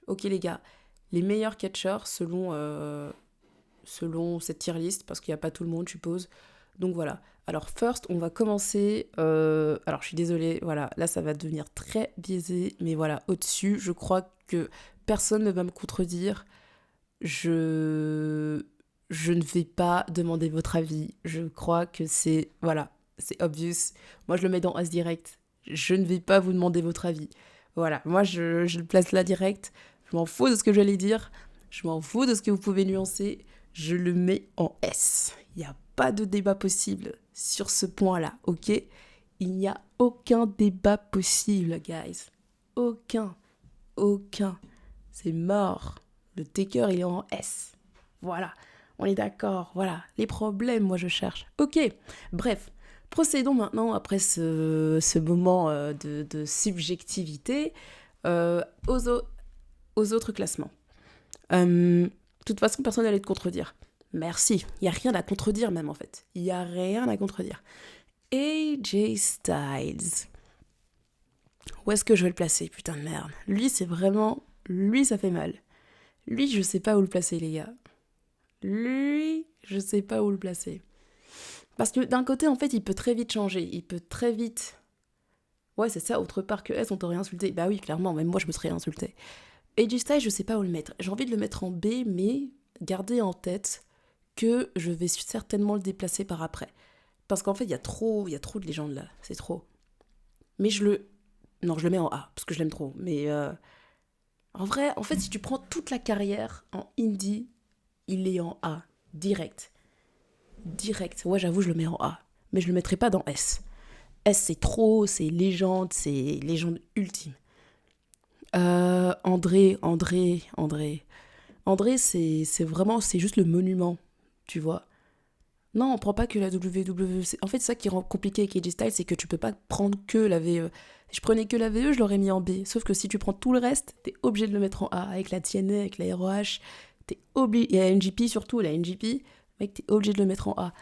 Ok les gars, les meilleurs catcheurs selon cette tier list, parce qu'il n'y a pas tout le monde, je suppose. Donc voilà. Alors first, on va commencer. Alors je suis désolée, voilà, là ça va devenir très biaisé, mais voilà, au-dessus, je crois que personne ne va me contredire. Je je ne vais pas demander votre avis. Je crois que voilà, c'est obvious. Moi je le mets dans As direct. Je ne vais pas vous demander votre avis. Voilà, moi je le place là direct. Je m'en fous de ce que j'allais dire. Je m'en fous de ce que vous pouvez nuancer. Je le mets en S. Il n'y a pas de débat possible sur ce point-là, ok? Il n'y a aucun débat possible, guys. Aucun. Aucun. C'est mort. Le taker, il est en S. Voilà. On est d'accord. Voilà. Les problèmes, moi, je cherche. Ok. Bref. Procédons maintenant, après ce moment de subjectivité, euh, aux, au- aux autres classements. De toute façon, personne n'allait te contredire. Merci. Il n'y a rien à contredire, même, en fait. Il n'y a rien à contredire. AJ Styles. Où est-ce que je vais le placer, putain de merde? Lui, c'est vraiment... Lui, ça fait mal. Lui, je sais pas où le placer, les gars. Lui, je sais pas où le placer. Parce que d'un côté, en fait, il peut très vite changer. Il peut très vite... Ouais, c'est ça, autre part que S, on t'aurait insulté. Bah oui, clairement, même moi, je me serais insulté. Et du style, je sais pas où le mettre. J'ai envie de le mettre en B, mais gardez en tête que je vais certainement le déplacer par après. Parce qu'en fait, il y a trop de légendes là. C'est trop. Mais je le... Non, je le mets en A, parce que je l'aime trop. Mais en vrai, en fait, si tu prends toute la carrière en indie, il est en A. Direct. Direct. Ouais, j'avoue, je le mets en A. Mais je le mettrai pas dans S. S, c'est trop, c'est légende ultime. André. André, c'est vraiment, c'est juste le monument, tu vois. Non, on prend pas que la WWE. En fait, ça qui rend compliqué avec AJ Styles, c'est que tu peux pas prendre que la VE. Si je prenais que la VE, je l'aurais mis en B. Sauf que si tu prends tout le reste, t'es obligé de le mettre en A. Avec la TNA, avec la ROH, t'es obligé. Et la NGP surtout, la NGP, mec, t'es obligé de le mettre en A.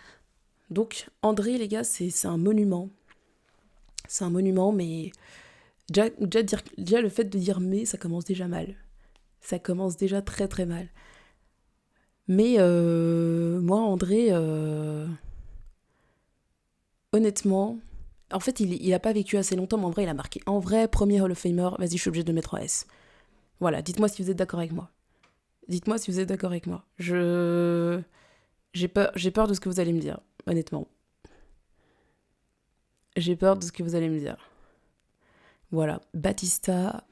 Donc, André, les gars, c'est un monument. C'est un monument, mais déjà le fait de dire mais, ça commence déjà mal. Ça commence déjà très très mal. Mais moi, André, honnêtement, en fait, il a pas vécu assez longtemps, mais en vrai, il a marqué. En vrai, premier Hall of Famer, vas-y, je suis obligé de le mettre en S. Voilà, dites-moi si vous êtes d'accord avec moi. Dites-moi si vous êtes d'accord avec moi. J'ai peur de ce que vous allez me dire, honnêtement. J'ai peur de ce que vous allez me dire. Voilà, Batista,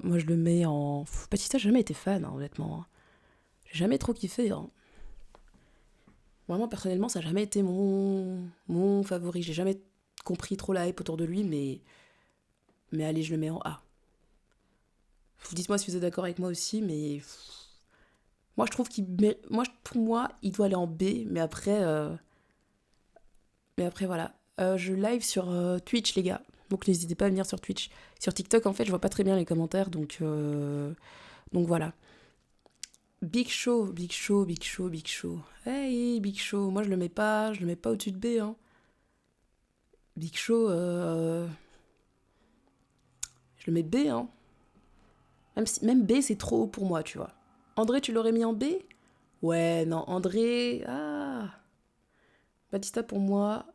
moi je le mets en... Batista, j'ai jamais été fan, hein, honnêtement. J'ai jamais trop kiffé. Hein. Vraiment, personnellement, ça n'a jamais été mon favori. J'ai jamais compris trop la hype autour de lui, mais allez, je le mets en A. Dites-moi si vous êtes d'accord avec moi aussi, mais moi je trouve pour moi, il doit aller en B, mais après voilà. Je live sur Twitch, les gars. Donc n'hésitez pas à venir sur Twitch. Sur TikTok, en fait, je vois pas très bien les commentaires, donc voilà. Big Show, Big Show, Big Show, Big Show. Hey, Big Show. Moi, je le mets pas au-dessus de B, hein. Big Show, je le mets B, hein. Même B, c'est trop haut pour moi, tu vois. André, tu l'aurais mis en B? Ouais, non, André. Ah. Batista, pour moi,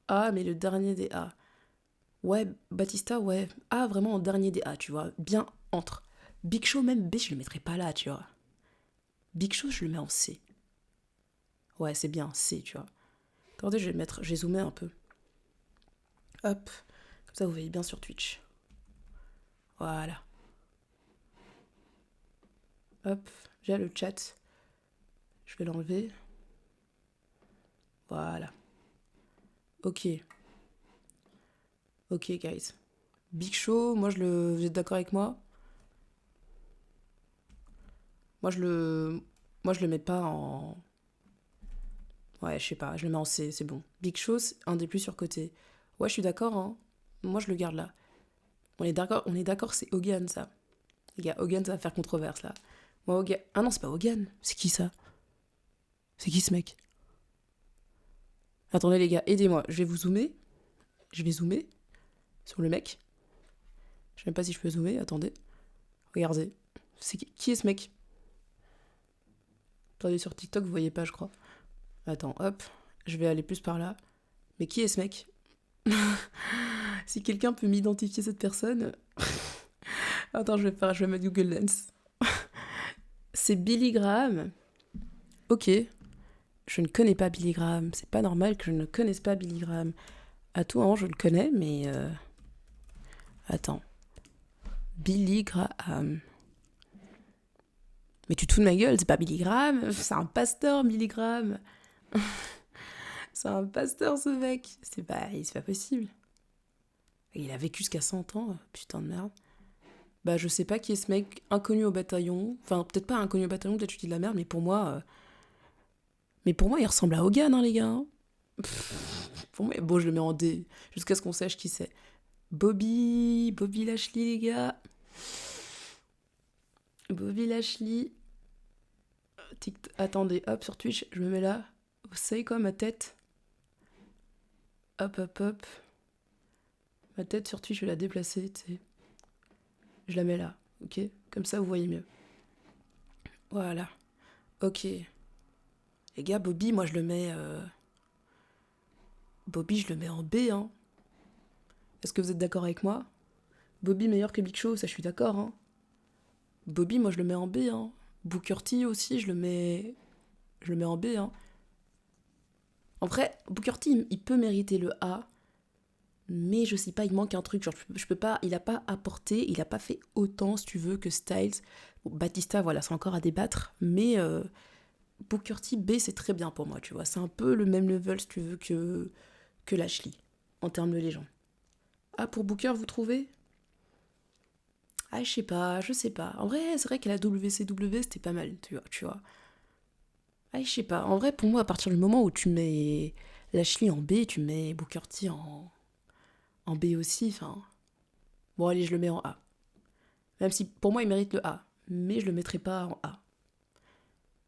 A, mais le dernier des A. Ouais, Batista, ouais. A, vraiment en dernier des A, tu vois. Bien entre. Big Show, même B, je le mettrais pas là, tu vois. Big Show, je le mets en C. Ouais, c'est bien, C, tu vois. Attendez, je vais zoomer un peu. Hop. Comme ça, vous voyez bien sur Twitch. Voilà. Hop. J'ai le chat. Je vais l'enlever. Voilà. Ok. Ok, guys. Big Show, vous êtes d'accord avec moi? Moi, je le mets pas en... Ouais, je sais pas, je le mets en C, c'est bon. Big Show, c'est un des plus surcotés. Ouais, je suis d'accord, hein. Moi, je le garde là. On est d'accord, c'est Hogan, ça. Les gars, Hogan, ça va faire controverse, là. Moi, Hogan... Ah non, c'est pas Hogan. C'est qui, ça? C'est qui, ce mec? Attendez, les gars, aidez-moi. Je vais vous zoomer. Je vais zoomer sur le mec. Je sais même pas si je peux zoomer, attendez. Regardez. Qui est ce mec? Attendez, sur TikTok, vous voyez pas, je crois. Attends, hop, je vais aller plus par là. Mais qui est ce mec? Si quelqu'un peut m'identifier cette personne... Attends, je vais mettre Google Lens. C'est Billy Graham. Ok. Je ne connais pas Billy Graham. C'est pas normal que je ne connaisse pas Billy Graham. À tout moment, je le connais, mais... Attends. Billy Graham. Mais tu te fous de ma gueule, c'est pas Billy Graham. C'est un pasteur, Billy Graham. C'est un pasteur, ce mec. C'est pas possible. Il a vécu jusqu'à 100 ans. Putain de merde. Bah, je sais pas qui est ce mec, inconnu au bataillon. Enfin, peut-être pas inconnu au bataillon, peut-être que je dis de la merde, mais pour moi... il ressemble à Hogan, hein, les gars. Hein. Pour moi, bon, je le mets en D, jusqu'à ce qu'on sache qui c'est. Bobby Lashley, les gars. Bobby Lashley. Attendez, hop, sur Twitch, je me mets là. Vous savez quoi, ma tête? Hop, hop, hop. Ma tête sur Twitch, je vais la déplacer, tu sais. Je la mets là, ok? Comme ça, vous voyez mieux. Voilà. Ok. Les gars, Bobby, moi, je le mets... Bobby, je le mets en B, hein. Est-ce que vous êtes d'accord avec moi? Bobby meilleur que Big Show, ça, je suis d'accord, hein. Bobby, moi, je le mets en B, hein. Booker T aussi, je le mets en B, hein. En vrai, Booker T, il peut mériter le A, mais je sais pas, il manque un truc. Genre, je peux pas, il a pas apporté, il a pas fait autant, si tu veux, que Styles. Bon, Batista, voilà, c'est encore à débattre, mais Booker T, B, c'est très bien pour moi, tu vois. C'est un peu le même level, si tu veux, que Lashley, en termes de légende. Ah, pour Booker, vous trouvez? Ah, je sais pas. En vrai, c'est vrai qu'à la WCW, c'était pas mal, tu vois. Ah, je sais pas. En vrai, pour moi, à partir du moment où tu mets Lashley en B, tu mets Booker T en B aussi, enfin... Bon, allez, je le mets en A. Même si, pour moi, il mérite le A. Mais je le mettrai pas en A.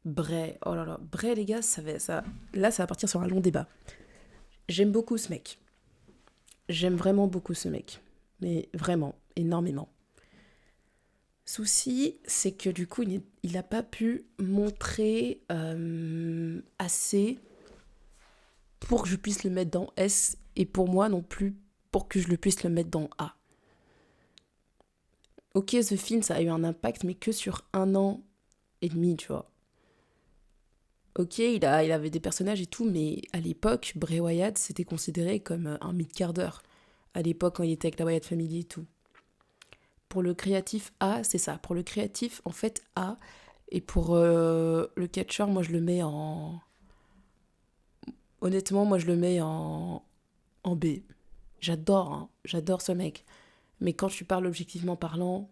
Bray, oh là là. Bray, les gars, là, ça va partir sur un long débat. J'aime beaucoup ce mec. J'aime vraiment beaucoup ce mec. Mais vraiment, énormément. Souci, c'est que du coup, il n'a pas pu montrer assez pour que je puisse le mettre dans S, et pour moi non plus pour que je le puisse le mettre dans A. Ok, The Film, ça a eu un impact, mais que sur 1 an et demi, tu vois. Ok, il avait des personnages et tout, mais à l'époque, Bray Wyatt, c'était considéré comme un mid-carder. À l'époque, quand il était avec la Wyatt Family et tout. Pour le créatif A, c'est ça. Pour le créatif, en fait, A. Et pour le catcher, moi, je le mets en... Honnêtement, moi, je le mets en B. J'adore, hein. J'adore ce mec. Mais quand tu parles objectivement parlant,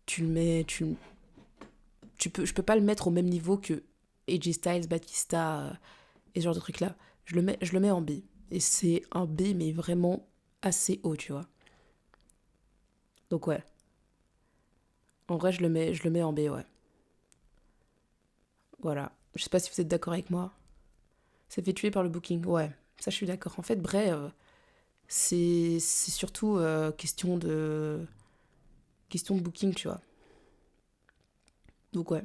tu le mets... je peux pas le mettre au même niveau que AJ Styles, Batista et ce genre de trucs-là. Je le mets en B. Et c'est un B, mais vraiment assez haut, tu vois. Donc ouais. En vrai, je le mets en B, ouais. Voilà. Je sais pas si vous êtes d'accord avec moi. Ça fait tuer par le booking. Ouais, ça je suis d'accord. En fait, Bray, c'est surtout question de booking, tu vois. Donc ouais,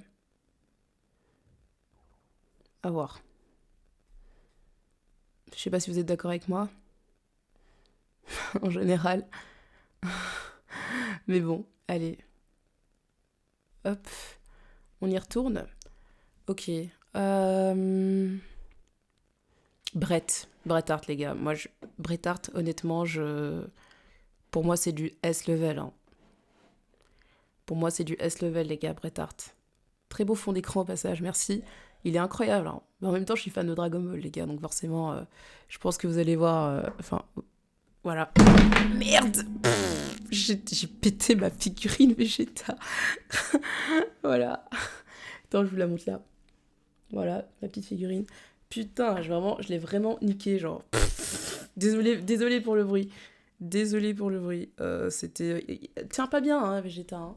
à voir. Je sais pas si vous êtes d'accord avec moi, en général. Mais bon, allez. Hop, on y retourne. Ok. Bret Hart, les gars. Bret Hart, honnêtement, pour moi, c'est du S-level. Hein. Pour moi, c'est du S-level, les gars, Bret Hart. Très beau fond d'écran au passage, merci. Il est incroyable. Hein. Mais en même temps, je suis fan de Dragon Ball, les gars. Donc forcément, je pense que vous allez voir... voilà. Merde. J'ai pété ma figurine Vegeta. Voilà. Attends, je vous la montre là. Voilà, ma petite figurine. Putain, je l'ai vraiment niqué, genre. Désolé pour le bruit. Désolé pour le bruit. C'était... Tiens pas bien, hein, Vegeta. Hein.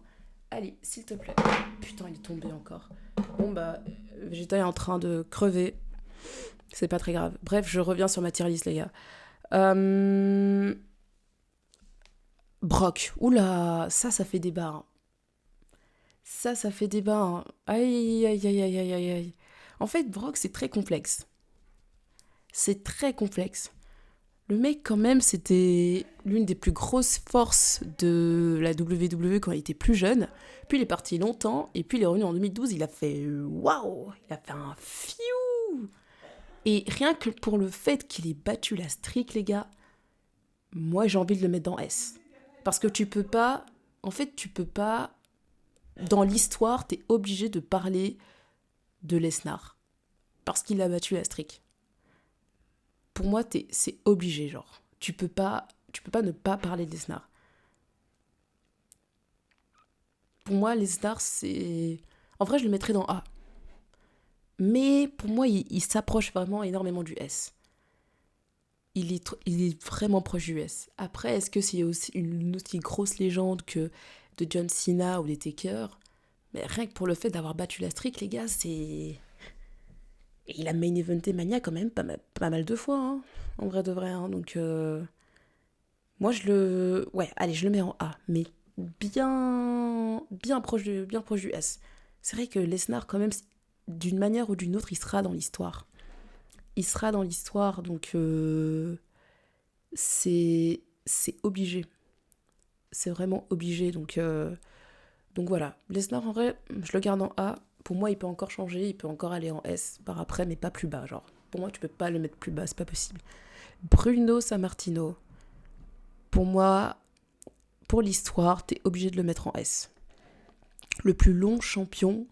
Allez, s'il te plaît. Putain, il est tombé encore. Bon, bah, Vegeta est en train de crever. C'est pas très grave. Bref, je reviens sur ma tier list, les gars. Brock. Oula, ça fait débat. Hein. Ça fait débat, hein. Aïe, aïe, aïe, aïe, aïe, aïe, aïe. En fait, Brock, c'est très complexe. C'est très complexe. Le mec, quand même, c'était l'une des plus grosses forces de la WWE quand il était plus jeune. Puis il est parti longtemps, et puis il est revenu en 2012, il a fait waouh, il a fait un fiou. Et rien que pour le fait qu'il ait battu la streak, les gars, moi j'ai envie de le mettre dans S. Parce que tu peux pas, en fait, tu peux pas, dans l'histoire, t'es obligé de parler de Lesnar. Parce qu'il a battu la streak. Pour moi, c'est obligé, genre. Tu peux pas ne pas parler de Lesnar. Pour moi, Lesnar, c'est... En vrai, je le mettrais dans A. Mais pour moi, il s'approche vraiment énormément du S. Il est vraiment proche du S. Après, est-ce que c'est aussi une aussi grosse légende que de John Cena ou des Taker? Mais rien que pour le fait d'avoir battu la streak, les gars, c'est... Et il a main eventé Mania quand même pas mal de fois, hein, en vrai de vrai. Hein. Donc, moi, je le... Ouais, allez, je le mets en A. Mais bien proche du S. C'est vrai que Lesnar, quand même, d'une manière ou d'une autre, il sera dans l'histoire. Il sera dans l'histoire, donc c'est obligé. C'est vraiment obligé, donc voilà. Lesnar, en vrai, je le garde en A. Pour moi, il peut encore changer, il peut encore aller en S par après, mais pas plus bas, genre. Pour moi, tu peux pas le mettre plus bas, c'est pas possible. Bruno Sammartino, pour moi, pour l'histoire, t'es obligé de le mettre en S. Le plus long champion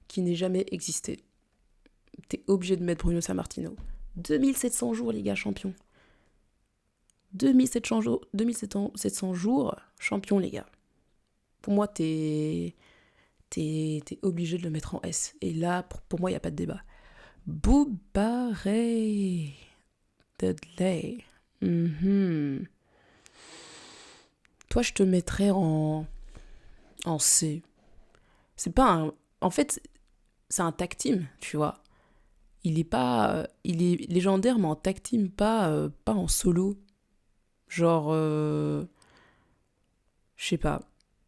qui n'ait jamais existé. T'es obligé de mettre Bruno Sammartino. 2700 jours, les gars, champion. 2700 jours, champion, les gars. Pour moi, t'es obligé de le mettre en S. Et là, pour moi, il n'y a pas de débat. Booba Ray Dudley. Mhm. Toi, je te mettrais en C. C'est pas un... En fait, c'est un tag team, tu vois. Il est pas... il est légendaire, mais en tag team, pas en solo. Genre... je sais pas.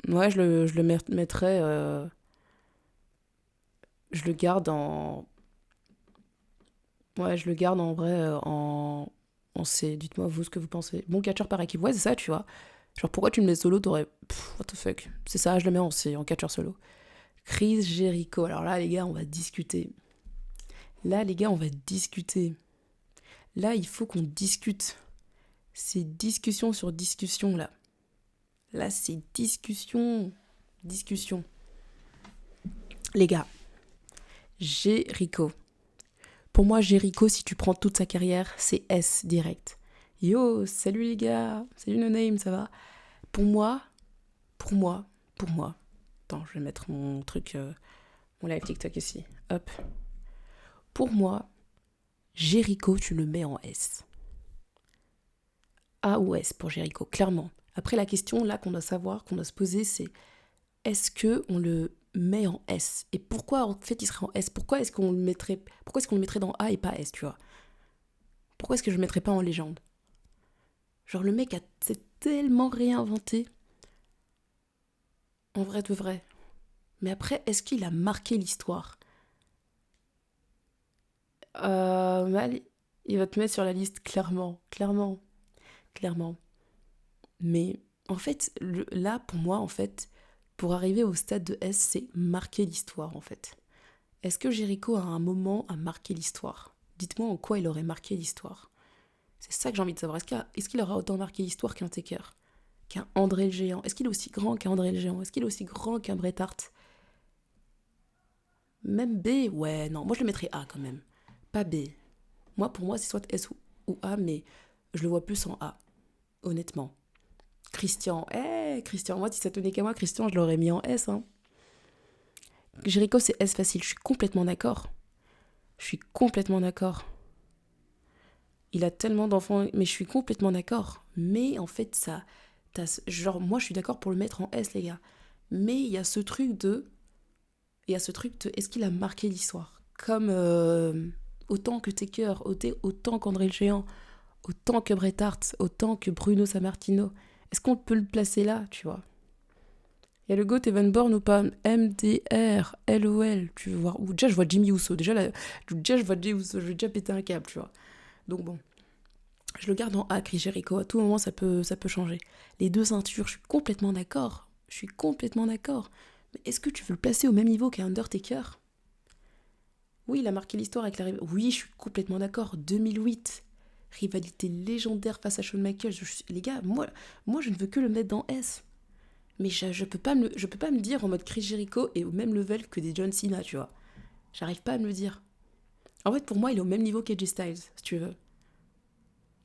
Ouais, je le mettrais... je le garde en... Ouais, je le garde en vrai en C. Dites-moi vous ce que vous pensez. Bon catcheur par équipe, ouais, c'est ça, tu vois. Genre, pourquoi tu me mets solo, t'aurais... what the fuck. C'est ça, je le mets en C, en catcheur solo. Chris Jericho. Alors là, les gars, on va discuter. Là, les gars, on va discuter. Là, il faut qu'on discute. C'est discussion sur discussion, là. Là, c'est discussion. Discussion. Les gars, Jericho. Pour moi, Jericho, si tu prends toute sa carrière, c'est S direct. Yo, salut les gars, salut No Name, ça va? Pour moi, pour moi, pour moi. Attends, je vais mettre mon truc, mon live TikTok ici. Hop. Pour moi, Jericho, tu le mets en S. A ou S pour Jericho, clairement. Après, la question là qu'on doit savoir, qu'on doit se poser, c'est est-ce que on le met en S? Et pourquoi en fait il serait en S? Pourquoi est-ce qu'on le mettrait dans A et pas S, tu vois? Pourquoi est-ce que je le mettrais pas en légende? Genre le mec s'est tellement réinventé. En vrai de vrai. Mais après, est-ce qu'il a marqué l'histoire? Mal, il va te mettre sur la liste clairement, clairement, clairement. Mais en fait, là, pour moi, en fait, pour arriver au stade de S, c'est marquer l'histoire, en fait. Est-ce que Jericho, à un moment, a marqué l'histoire? Dites-moi en quoi il aurait marqué l'histoire. C'est ça que j'ai envie de savoir. Est-ce qu'il aura autant marqué l'histoire qu'un Taker? Qu'un André le Géant? Est-ce qu'il est aussi grand qu'un André le Géant? Est-ce qu'il est aussi grand qu'un Bret Hart? Même B, ouais, non, moi je le mettrais A quand même. Pas B. Moi, pour moi, c'est soit S ou A, mais je le vois plus en A, honnêtement. Christian, Christian, moi, si ça tenait qu'à moi, Christian, je l'aurais mis en S. Hein. Jericho, c'est S facile, je suis complètement d'accord. Je suis complètement d'accord. Il a tellement d'enfants, mais je suis complètement d'accord. Mais en fait, ça... Genre, moi, je suis d'accord pour le mettre en S, les gars. Mais il y a ce truc de... est-ce qu'il a marqué l'histoire? Comme autant que Taker, autant qu'André le Géant, autant que Bret Hart, autant que Bruno Sammartino. Est-ce qu'on peut le placer là, tu vois? Il y a le GOAT Evan Bourne ou pas? MDR, LOL, tu veux voir? Ou déjà, je vois Jimmy Uso. Déjà, je vois Jimmy Uso. Je vais déjà péter un câble, tu vois. Donc bon, je le garde en A, Chris Jericho. À tout moment, ça peut changer. Les deux ceintures, je suis complètement d'accord. Je suis complètement d'accord. Mais est-ce que tu veux le placer au même niveau qu'un Undertaker? Oui, il a marqué l'histoire avec la Oui, je suis complètement d'accord. 2008. Rivalité légendaire face à Shawn Michaels. Les gars, moi, je ne veux que le mettre dans S. Mais je peux pas me dire en mode Chris Jericho est au même level que des John Cena, tu vois. J'arrive pas à me le dire. En fait, pour moi, il est au même niveau qu'AJ Styles, si tu veux.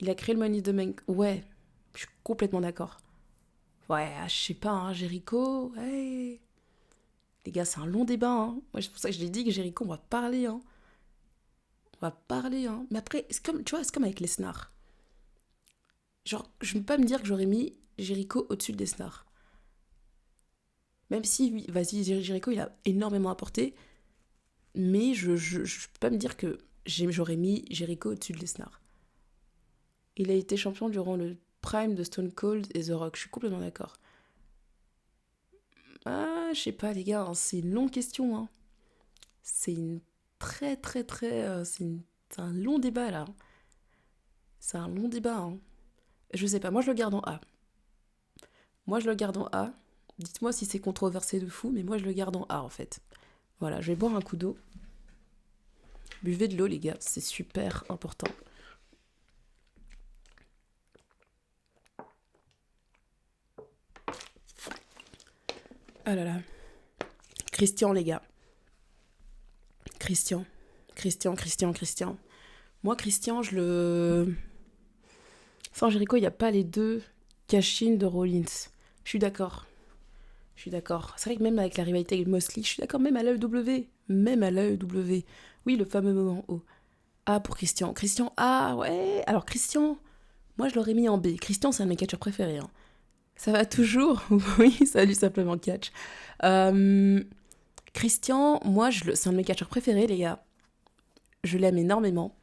Il a créé le Money in the Bank. Ouais, je suis complètement d'accord. Ouais, je sais pas, hein, Jericho, ouais. Les gars, c'est un long débat, hein. Moi, c'est pour ça que je l'ai dit que Jericho, on va parler, hein. On va parler, hein. Mais après, c'est comme, tu vois, c'est comme avec Lesnar. Genre, je ne peux pas me dire que j'aurais mis Jericho au-dessus de Lesnar. Même si, oui, vas-y, Jericho, il a énormément apporté. Mais je peux pas me dire que j'aurais mis Jericho au-dessus de Lesnar. Il a été champion durant le prime de Stone Cold et The Rock. Je suis complètement d'accord. Ah, je sais pas, les gars, hein, c'est une longue question, hein. C'est une très, très, très. C'est un long débat, là. C'est un long débat, hein. Je sais pas, moi je le garde en A. Moi je le garde en A. Dites-moi si c'est controversé de fou, mais moi je le garde en A, en fait. Voilà, je vais boire un coup d'eau. Buvez de l'eau, les gars, c'est super important. Ah là là. Christian, les gars. Christian. Christian. Moi, Christian, je le. Sans Jericho, il n'y a pas les deux cash-in de Rollins. Je suis d'accord. Je suis d'accord. C'est vrai que même avec la rivalité avec Mosley, je suis d'accord, même à l'AEW. Même à l'AEW. Oui, le fameux moment O. A pour Christian. Christian A, ouais. Alors, Christian, moi, je l'aurais mis en B. Christian, c'est un de mes catcheurs préférés, hein. Ça va toujours? Oui, salut, simplement catch. Euh, Christian, moi, c'est un de mes catcheurs préférés, les gars. Je l'aime énormément.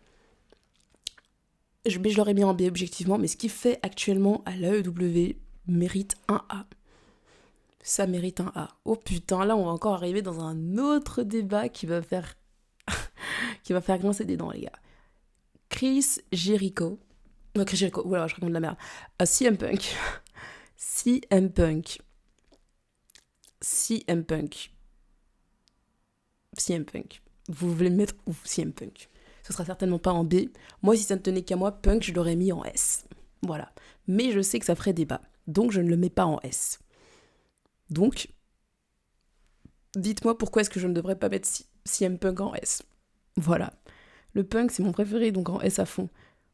Mais je l'aurais mis en B objectivement, mais ce qu'il fait actuellement à l'AEW mérite un A. Ça mérite un A. Oh putain, là on va encore arriver dans un autre débat qui va faire grincer des dents, les gars. Chris Jericho. Non, Chris Jericho, voilà, je raconte de la merde. CM Punk. CM Punk. CM Punk. CM Punk. Vous voulez me mettre où CM Punk? Ce sera certainement pas en B. Moi, si ça ne tenait qu'à moi, Punk, je l'aurais mis en S. Voilà. Mais je sais que ça ferait débat. Donc, je ne le mets pas en S. Donc, dites-moi pourquoi est-ce que je ne devrais pas mettre CM Punk en S. Voilà. Le Punk, c'est mon préféré, donc en S à fond.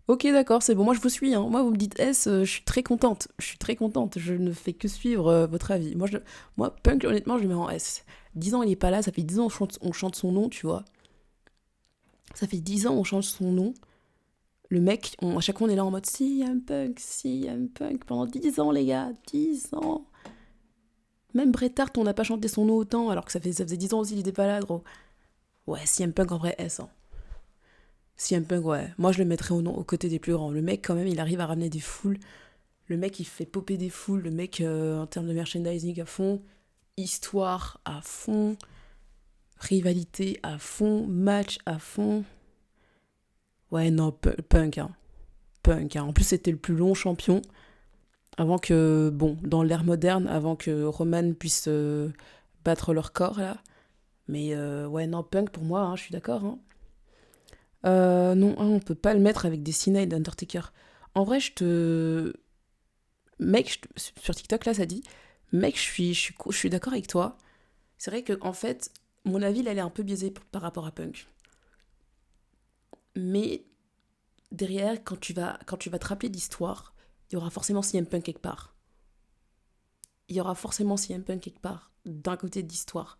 Ok, d'accord, c'est bon. Moi, je vous suis, hein. Moi, vous me dites S, je suis très contente. Je suis très contente. Je ne fais que suivre votre avis. Moi, Punk, honnêtement, je le mets en S. 10 ans, il est pas là. Ça fait 10 ans on chante son nom, tu vois. Ça fait 10 ans on change son nom. Le mec, à chaque fois on est là en mode CM Punk, pendant 10 ans les gars, 10 ans. Même Bret Hart, on n'a pas chanté son nom autant, alors que ça faisait 10 ans aussi qu'il était pas là, gros. Ouais, CM Punk en vrai S, hein. CM Punk, ouais. Moi je le mettrais au côté des plus grands. Le mec, quand même, il arrive à ramener des foules. Le mec, il fait popper des foules. Le mec, en termes de merchandising à fond. Histoire à fond. Rivalité à fond. Match à fond. Ouais, non, Punk, hein. Punk, hein. En plus, c'était le plus long champion. Avant que, bon, dans l'ère moderne, avant que Roman puisse battre leur corps, là. Mais ouais, non, Punk, pour moi, hein, je suis d'accord, hein. Non, hein, on peut pas le mettre avec des Cena et d'Undertaker. En vrai, Mec, sur TikTok, là, ça dit... Mec, je suis d'accord avec toi. C'est vrai que, en fait, mon avis, là, elle est un peu biaisée par rapport à Punk. Mais derrière, quand tu vas te rappeler d'histoire, il y aura forcément CM Punk quelque part. Il y aura forcément CM Punk quelque part, d'un côté d'histoire.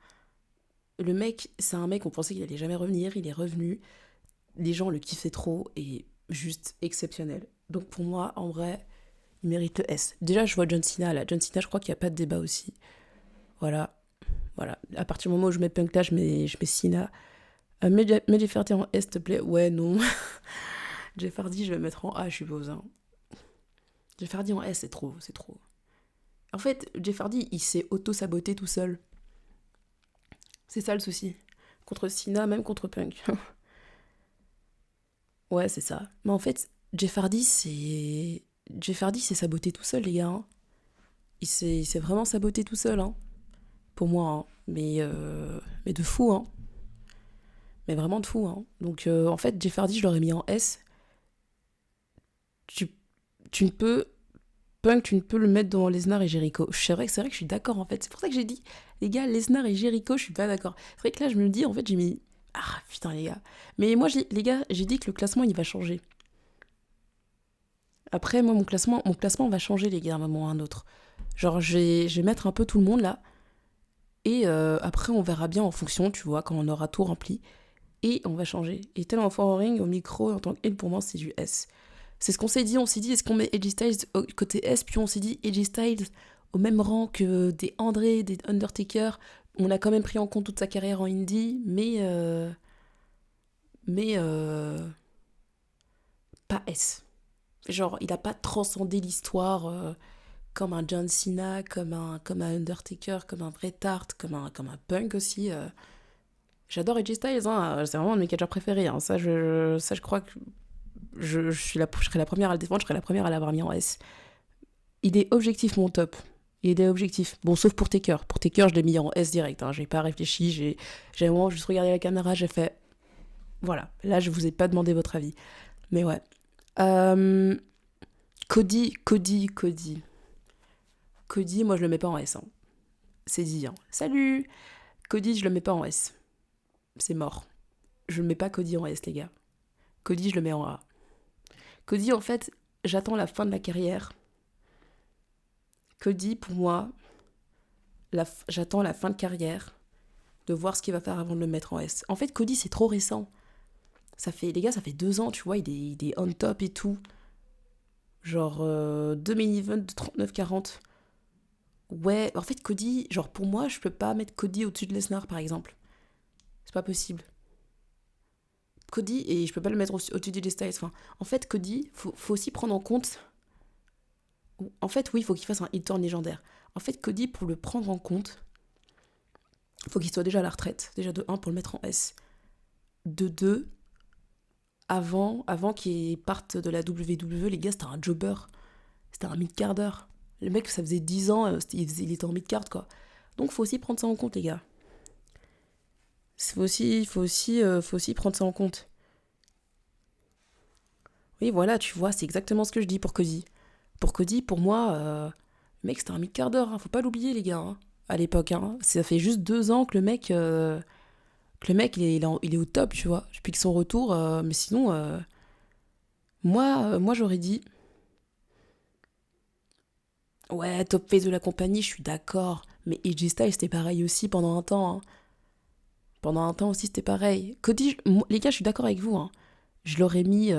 Le mec, c'est un mec, on pensait qu'il allait jamais revenir, il est revenu. Les gens le kiffaient trop et juste exceptionnel. Donc pour moi, en vrai, il mérite le S. Déjà, je vois John Cena là. John Cena, je crois qu'il n'y a pas de débat aussi. Voilà. Voilà. À partir du moment où je mets Punk là, je mets Cena. Mets Jeff Hardy en S, s'il te plaît. Ouais, non. Jeff Hardy, je vais mettre en A, je suppose, hein. Jeff Hardy en S, c'est trop, c'est trop. En fait, Jeff Hardy, il s'est auto-saboté tout seul. C'est ça le souci. Contre Cena, même contre Punk. Ouais, c'est ça. Mais en fait, Jeff Hardy s'est saboté tout seul, les gars, hein. Il s'est vraiment saboté tout seul, hein. Pour moi, hein. Mais de fou, hein. Mais vraiment de fou, hein. Donc, en fait, Jeff Hardy, je l'aurais mis en S. Tu, tu ne peux... Punk, tu ne peux le mettre devant Lesnar et Jericho. C'est vrai que je suis d'accord, en fait. C'est pour ça que j'ai dit, les gars, Lesnar et Jericho, je suis pas d'accord. C'est vrai que là, je me dis, en fait, j'ai mis... Ah, putain, les gars. Mais moi, les gars, j'ai dit que le classement, il va changer. Après, moi, mon classement va changer, les gars, à un moment ou à un autre. Genre, je vais mettre un peu tout le monde, là. Et après, on verra bien en fonction, tu vois, quand on aura tout rempli. Et on va changer. Et tel enfant en ring, au micro, en tant que pour moi, c'est du S. C'est ce qu'on s'est dit. On s'est dit, est-ce qu'on met AJ Styles au côté S? Puis on s'est dit, AJ Styles au même rang que des André, des Undertaker. On a quand même pris en compte toute sa carrière en indie, mais pas S. Genre, il a pas transcendé l'histoire comme un John Cena, comme un Undertaker, comme un Bret Hart, comme un Punk aussi. J'adore AJ Styles, hein, c'est vraiment un de mes catcheurs préférés, hein. Ça, je crois que je serai la première à le défendre, je serai la première à l'avoir mis en S. Il est objectif, mon top. Il est objectif. Bon, sauf pour Taker. Pour Taker, je l'ai mis en S direct, hein. J'ai pas réfléchi. J'ai un moment juste regardé la caméra, j'ai fait. Voilà. Là, je vous ai pas demandé votre avis. Mais ouais. Euh, Cody. Cody, moi, je le mets pas en S, hein. C'est dit, hein. Salut! Cody, je le mets pas en S. C'est mort. Je ne mets pas Cody en S, les gars. Cody, je le mets en A. Cody, en fait, j'attends la fin de la carrière. Cody, pour moi, j'attends la fin de carrière de voir ce qu'il va faire avant de le mettre en S. En fait, Cody, c'est trop récent. Les gars, ça fait 2 ans, tu vois, il est on top et tout. Genre, 2 mini-events de 39-40. Ouais, en fait, Cody, genre, pour moi, je peux pas mettre Cody au-dessus de Lesnar, par exemple. C'est pas possible. Cody, et je peux pas le mettre au-dessus de Styles. Enfin, en fait, Cody, faut aussi prendre en compte. En fait, oui, il faut qu'il fasse un hit turn légendaire. En fait, Cody, pour le prendre en compte, il faut qu'il soit déjà à la retraite. Déjà de 1 pour le mettre en S. De 2, avant qu'il parte de la WWE, les gars, c'était un jobber. C'était un mid-carder. Le mec, ça faisait 10 ans, il était en mid-card, quoi. Donc, faut aussi prendre ça en compte, les gars. Faut aussi prendre ça en compte. Oui, voilà, tu vois, c'est exactement ce que je dis pour Cody. Pour Cody, pour moi, le mec, c'était un mid-carder, hein. Faut pas l'oublier, les gars, hein, à l'époque, hein. Ça fait juste 2 ans que le mec il est au top, tu vois. Depuis que son retour, mais sinon, moi, j'aurais dit, ouais, top face de la compagnie, je suis d'accord. Mais AJ Styles, c'était pareil aussi pendant un temps, hein. Pendant un temps aussi, c'était pareil. Cody, les gars, je suis d'accord avec vous, hein. Je l'aurais mis.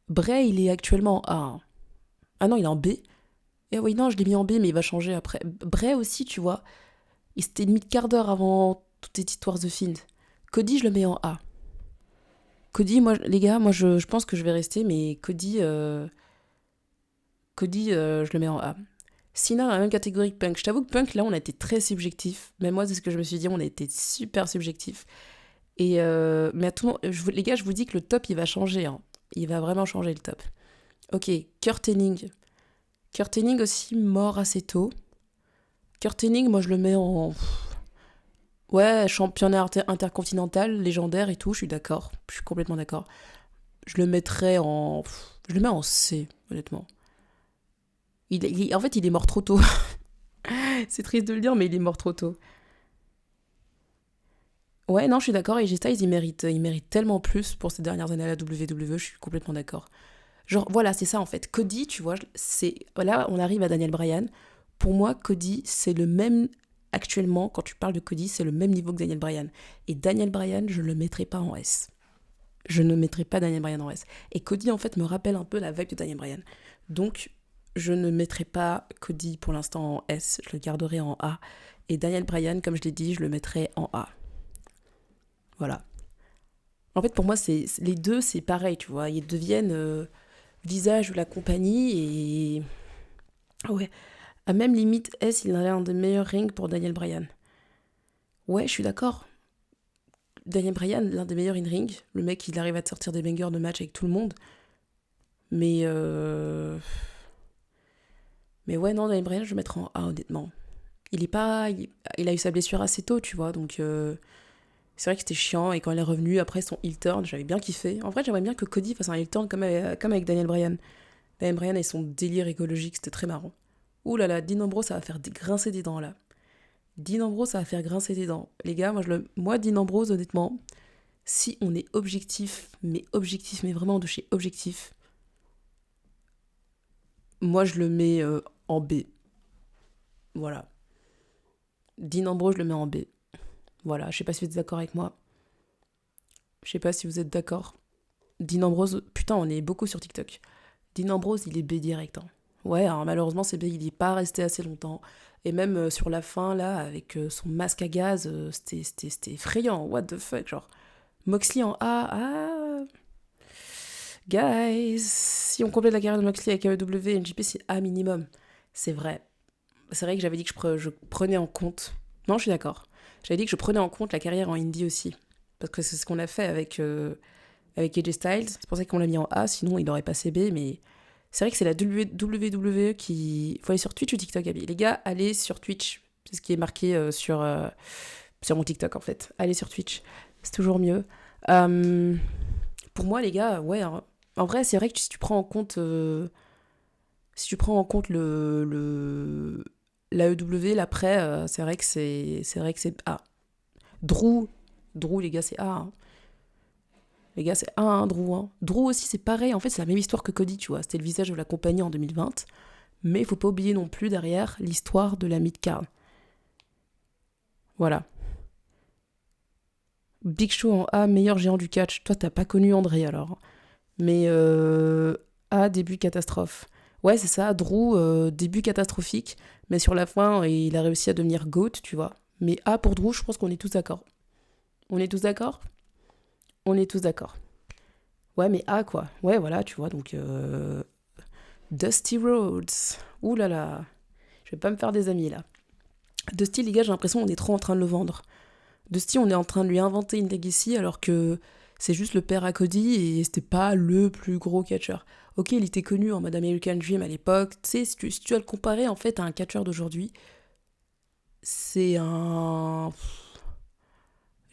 Bray, il est actuellement en A, hein. Ah non, il est en B. Eh oui, non, je l'ai mis en B, mais il va changer après. Bray aussi, tu vois. Il s'était mis quart d'heure avant toute cette histoire The Fiend. Cody, je le mets en A. Cody, moi, les gars, moi, je pense que je vais rester, mais Cody, je le mets en A. Cena dans la même catégorie que Punk. Je t'avoue que Punk, là, on a été très subjectif. Même moi, c'est ce que je me suis dit, on a été super subjectif. Mais à tout moment, les gars, je vous dis que le top, il va changer, hein. Il va vraiment changer le top. Ok, Kurt Hennig. Kurt Hennig aussi mort assez tôt. Kurt Hennig, moi, je le mets en... Ouais, championnat intercontinental, légendaire et tout, je suis d'accord. Je suis complètement d'accord. Je le mettrais en... Je le mets en C, honnêtement. En fait, il est mort trop tôt. C'est triste de le dire, mais il est mort trop tôt. Ouais, non, je suis d'accord. AJ Styles, il mérite tellement plus pour ces dernières années à la WWE, je suis complètement d'accord. Genre, voilà, c'est ça en fait. Cody, tu vois, là, on arrive à Daniel Bryan. Pour moi, Cody, c'est le même. Actuellement, quand tu parles de Cody, c'est le même niveau que Daniel Bryan. Et Daniel Bryan, je ne le mettrai pas en S. Je ne mettrai pas Daniel Bryan en S. Et Cody, en fait, me rappelle un peu la vibe de Daniel Bryan. Donc, je ne mettrai pas Cody pour l'instant en S. Je le garderai en A. Et Daniel Bryan, comme je l'ai dit, je le mettrai en A. Voilà. En fait, pour moi, les deux, c'est pareil, tu vois. Ils deviennent visage de la compagnie et... Ouais. À même limite, S, il a l'un des meilleurs rings pour Daniel Bryan. Ouais, je suis d'accord. Daniel Bryan, l'un des meilleurs in-ring. Le mec, il arrive à te sortir des bangers de match avec tout le monde. Mais Mais ouais, non, Daniel Bryan, je le mettrais en A, honnêtement. Il est pas... il a eu sa blessure assez tôt, tu vois, donc... C'est vrai que c'était chiant, et quand il est revenu après son heel turn, j'avais bien kiffé. En vrai, j'aimerais bien que Cody fasse un heel turn comme avec Daniel Bryan. Daniel Bryan et son délire écologique, c'était très marrant. Ouh là là, Dean Ambrose, ça va faire grincer des dents, là. Dean Ambrose, ça va faire grincer des dents. Les gars, moi Dean Ambrose, honnêtement, si on est objectif, mais vraiment de chez objectif, moi je le mets en B. Voilà. Dean Ambrose, je le mets en B. Voilà, je sais pas si vous êtes d'accord avec moi. Je sais pas si vous êtes d'accord. Dean Ambrose, putain, on est beaucoup sur TikTok. Dean Ambrose, il est B direct. Hein. Ouais, alors malheureusement, c'est B, il n'est pas resté assez longtemps. Et même sur la fin, là, avec son masque à gaz, c'était effrayant. What the fuck, genre. Moxley en A, ah. Guys, si on complète la carrière de Moxley avec AEW et NJP, c'est A minimum. C'est vrai. C'est vrai que j'avais dit que je prenais en compte. Non, je suis d'accord. J'avais dit que je prenais en compte la carrière en indie aussi. Parce que c'est ce qu'on a fait avec AJ Styles. C'est pour ça qu'on l'a mis en A, sinon il aurait passé B. Mais c'est vrai que c'est la WWE qui... Faut aller sur Twitch ou TikTok, Abby. Les gars, allez sur Twitch. C'est ce qui est marqué sur mon TikTok, en fait. Allez sur Twitch. C'est toujours mieux. Pour moi, les gars, ouais. En vrai, c'est vrai que si tu prends en compte... si tu prends en compte l'AEW, l'après, c'est vrai que c'est A. Drew, les gars, c'est A. Hein. Les gars, c'est A, hein, Drew. Hein. Drew aussi, c'est pareil. En fait, c'est la même histoire que Cody, tu vois. C'était le visage de la compagnie en 2020. Mais il faut pas oublier non plus derrière l'histoire de la mid-card. Voilà. Big Show en A, meilleur géant du catch. Toi, t'as pas connu André, alors. Mais A, début catastrophe. Ouais, c'est ça. Drew, début catastrophique. Mais sur la fin, il a réussi à devenir GOAT, tu vois. Mais A pour Drew, je pense qu'on est tous d'accord. On est tous d'accord ? On est tous d'accord. Ouais, mais A, quoi. Ouais, voilà, tu vois, donc... Dusty Rhodes. Ouh là là. Je vais pas me faire des amis, là. Dusty, les gars, j'ai l'impression qu'on est trop en train de le vendre. Dusty, on est en train de lui inventer une legacy, alors que c'est juste le père à Cody, et c'était pas le plus gros catcheur. Ok, il était connu en mode American Dream à l'époque. Tu sais, si tu vas le comparer, en fait, à un catcheur d'aujourd'hui, c'est un...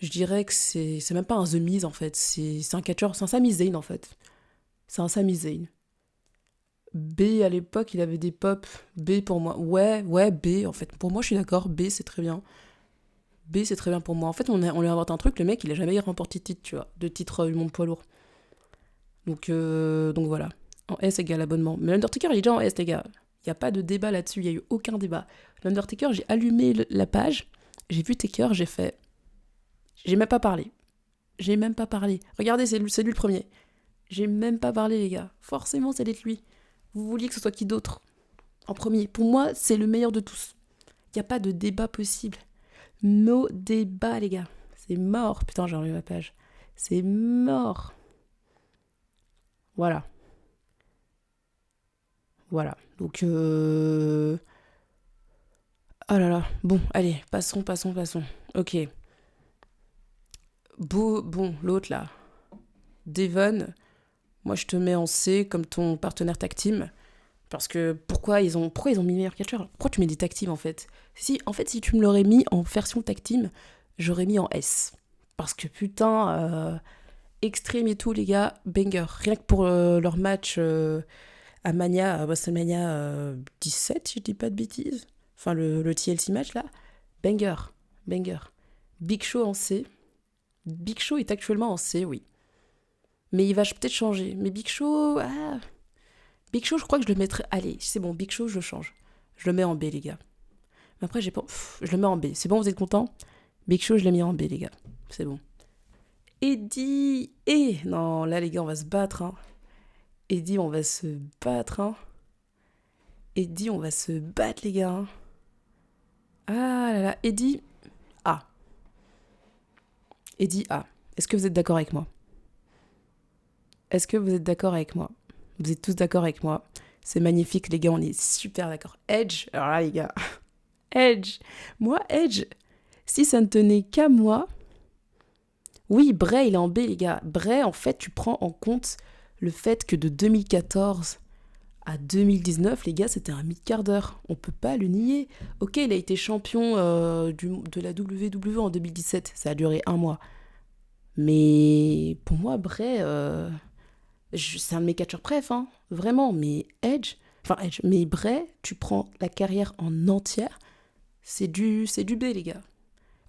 Je dirais que c'est même pas un The Miz, en fait. C'est un catcheur, c'est un Sami Zayn, en fait. C'est un Sami Zayn. B, à l'époque, il avait des pop. B pour moi. Ouais, B, en fait. Pour moi, je suis d'accord. B, c'est très bien. B, c'est très bien pour moi. En fait, on lui a inventé un truc. Le mec, il a jamais remporté de titre, tu vois. De titre du monde poids lourd. Donc voilà. En S égale abonnement. Mais l'Undertaker, il est déjà en S, les gars. Il n'y a pas de débat là-dessus. Il n'y a eu aucun débat. L'Undertaker, j'ai allumé la page. J'ai vu Taker, j'ai fait. J'ai même pas parlé. J'ai même pas parlé. Regardez, c'est lui le premier. J'ai même pas parlé, les gars. Forcément, c'est d'être lui. Vous vouliez que ce soit qui d'autre en premier. Pour moi, c'est le meilleur de tous. Il n'y a pas de débat possible. No débat, les gars. C'est mort. Putain, j'ai enlevé ma page. C'est mort. Voilà. Voilà. Donc, oh là là. Bon, allez, passons. Ok. Bon, l'autre là. Devon, moi je te mets en C comme ton partenaire tag team. Parce que pourquoi ils ont mis le meilleur catcheur ? Pourquoi tu mets des tag team en fait ? Si tu me l'aurais mis en version tag team, j'aurais mis en S. Parce que putain, Extreme et tout les gars, banger. Rien que pour leur match à Mania, WrestleMania 17 si je dis pas de bêtises. Enfin le TLC match là, banger. Big Show en C. Big Show est actuellement en C, oui. Mais il va peut-être changer. Mais Big Show, Big Show, je crois que je le mettrais... Allez, c'est bon, Big Show, je le change. Je le mets en B, les gars. Mais après, j'ai pas... je le mets en B. C'est bon, vous êtes contents ? Big Show, je l'ai mis en B, les gars. C'est bon. Eddie... Non, là, les gars, on va se battre, hein. Eddie, on va se battre, hein. Eddie, on va se battre, les gars. Hein. Ah là là, Eddie... A. Eddie A. Est-ce que vous êtes d'accord avec moi ? Est-ce que vous êtes d'accord avec moi ? Vous êtes tous d'accord avec moi ? C'est magnifique, les gars, on est super d'accord. Edge, alors là, les gars, Edge. Moi, Edge, si ça ne tenait qu'à moi, oui, Bray, il est en B, les gars. Bray, en fait, tu prends en compte le fait que de 2014 à 2019, les gars, c'était un mi-quart d'heure. On peut pas le nier. Ok, il a été champion de la WWE en 2017. Ça a duré un mois. Mais pour moi, Bray, c'est un de mes catcheurs préf, hein. Vraiment. Mais Edge, mais Bray, tu prends la carrière en entière, c'est du B, les gars.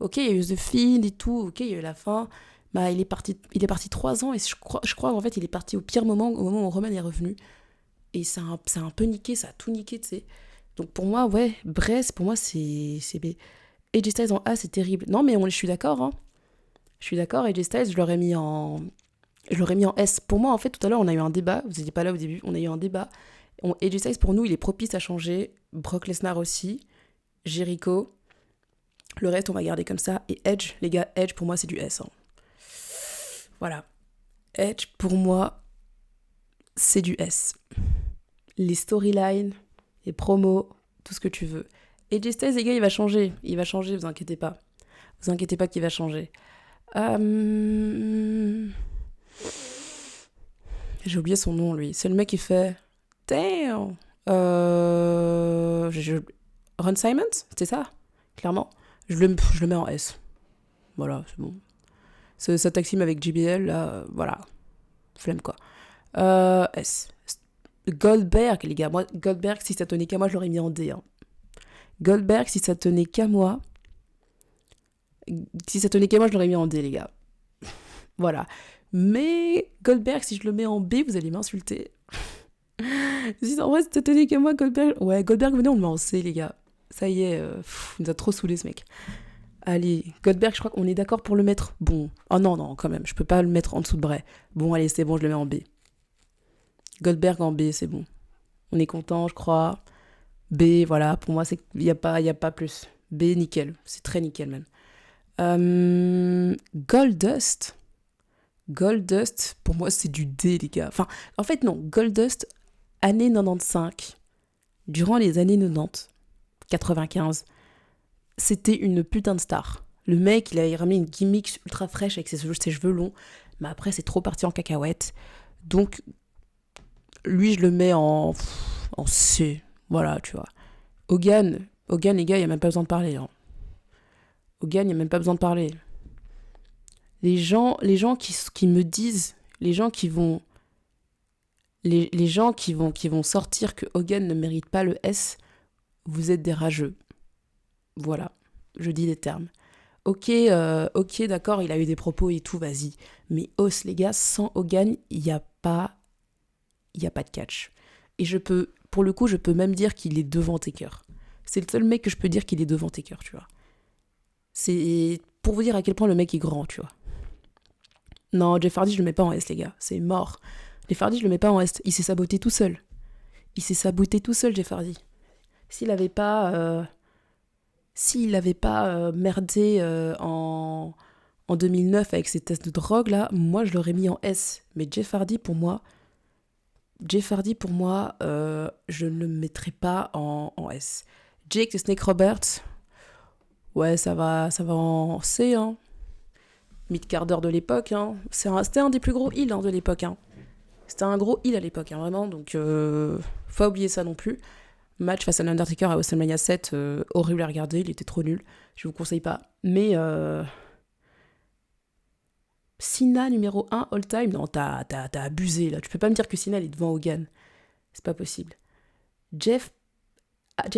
Ok, il y a eu The Fiend et tout. Ok, il y a eu la fin. Bah, il est parti 3 ans et je crois qu'en fait, il est parti au moment où Roman est revenu. Et ça a un peu niqué, ça a tout niqué, tu sais. Donc pour moi, ouais, Brest, pour moi, c'est B. AJ Styles en A, c'est terrible. Non, mais je suis d'accord, hein. Je suis d'accord, AJ Styles, je l'aurais mis en S. Pour moi, en fait, tout à l'heure, on a eu un débat. Vous n'étiez pas là au début, on a eu un débat. AJ Styles, pour nous, il est propice à changer. Brock Lesnar aussi. Jericho. Le reste, on va garder comme ça. Et Edge, les gars, Edge, pour moi, c'est du S, hein. Voilà. Edge, pour moi, c'est du S. Les storylines, les promos, tout ce que tu veux. Et AJ Styles, les gars, il va changer. Il va changer, vous inquiétez pas. Vous inquiétez pas qu'il va changer. J'ai oublié son nom, lui. C'est le mec qui fait... Damn. Ron Simons, c'était ça, clairement. Je le mets en S. Voilà, c'est bon. Sa taxime avec JBL, là, voilà. Flemme, quoi. S. Goldberg, les gars. Moi, Goldberg, si ça tenait qu'à moi, je l'aurais mis en D, hein. Goldberg, si ça tenait qu'à moi... Si ça tenait qu'à moi, je l'aurais mis en D, les gars. Voilà. Mais Goldberg, si je le mets en B, vous allez m'insulter. Si en vrai, si ça tenait qu'à moi, Goldberg... Ouais, Goldberg, venez, on le met en C, les gars. Ça y est, il nous a trop saoulé, ce mec. Allez, Goldberg, je crois qu'on est d'accord pour le mettre. Bon. Oh non, non, quand même, je peux pas le mettre en dessous de Bray. Bon, allez, c'est bon, je le mets en B. Goldberg en B, c'est bon. On est content, je crois. B, voilà, pour moi, il n'y a pas plus. B, nickel. C'est très nickel, même. Goldust. Goldust, pour moi, c'est du D, les gars. Enfin, en fait, non. Goldust, année 95, durant les années 90, 95, c'était une putain de star. Le mec, il avait ramené une gimmick ultra fraîche avec ses cheveux longs, mais après, c'est trop parti en cacahuète. Donc, lui, je le mets en C. Voilà, tu vois. Hogan, les gars, il n'y a même pas besoin de parler, hein. Hogan, il n'y a même pas besoin de parler. Les gens qui me disent, les gens qui vont sortir que Hogan ne mérite pas le S, vous êtes des rageux. Voilà, je dis les termes. Ok, d'accord, il a eu des propos et tout, vas-y. Mais os, les gars, sans Hogan, il n'y a pas de catch. Et pour le coup, je peux même dire qu'il est devant Taker. C'est le seul mec que je peux dire qu'il est devant Taker, tu vois. C'est pour vous dire à quel point le mec est grand, tu vois. Non, Jeff Hardy, je le mets pas en S, les gars. C'est mort. Jeff Hardy, je le mets pas en S. Il s'est saboté tout seul. Jeff Hardy. S'il avait pas... merdé en 2009 avec ses tests de drogue, là, moi, je l'aurais mis en S. Mais Jeff Hardy, pour moi, je ne le mettrais pas en S. Jake the Snake Roberts, ouais, ça va en C, hein. Mid-quart d'heure de l'époque, hein. C'était un des plus gros heals, hein, de l'époque, hein. C'était un gros heal à l'époque, hein, vraiment, donc faut pas oublier ça non plus. Match face à l'Undertaker à WrestleMania 7, horrible à regarder, il était trop nul, je vous conseille pas. Mais Cena numéro 1 all time, non, t'as abusé là, tu peux pas me dire que Cena il est devant Hogan, c'est pas possible. Jeff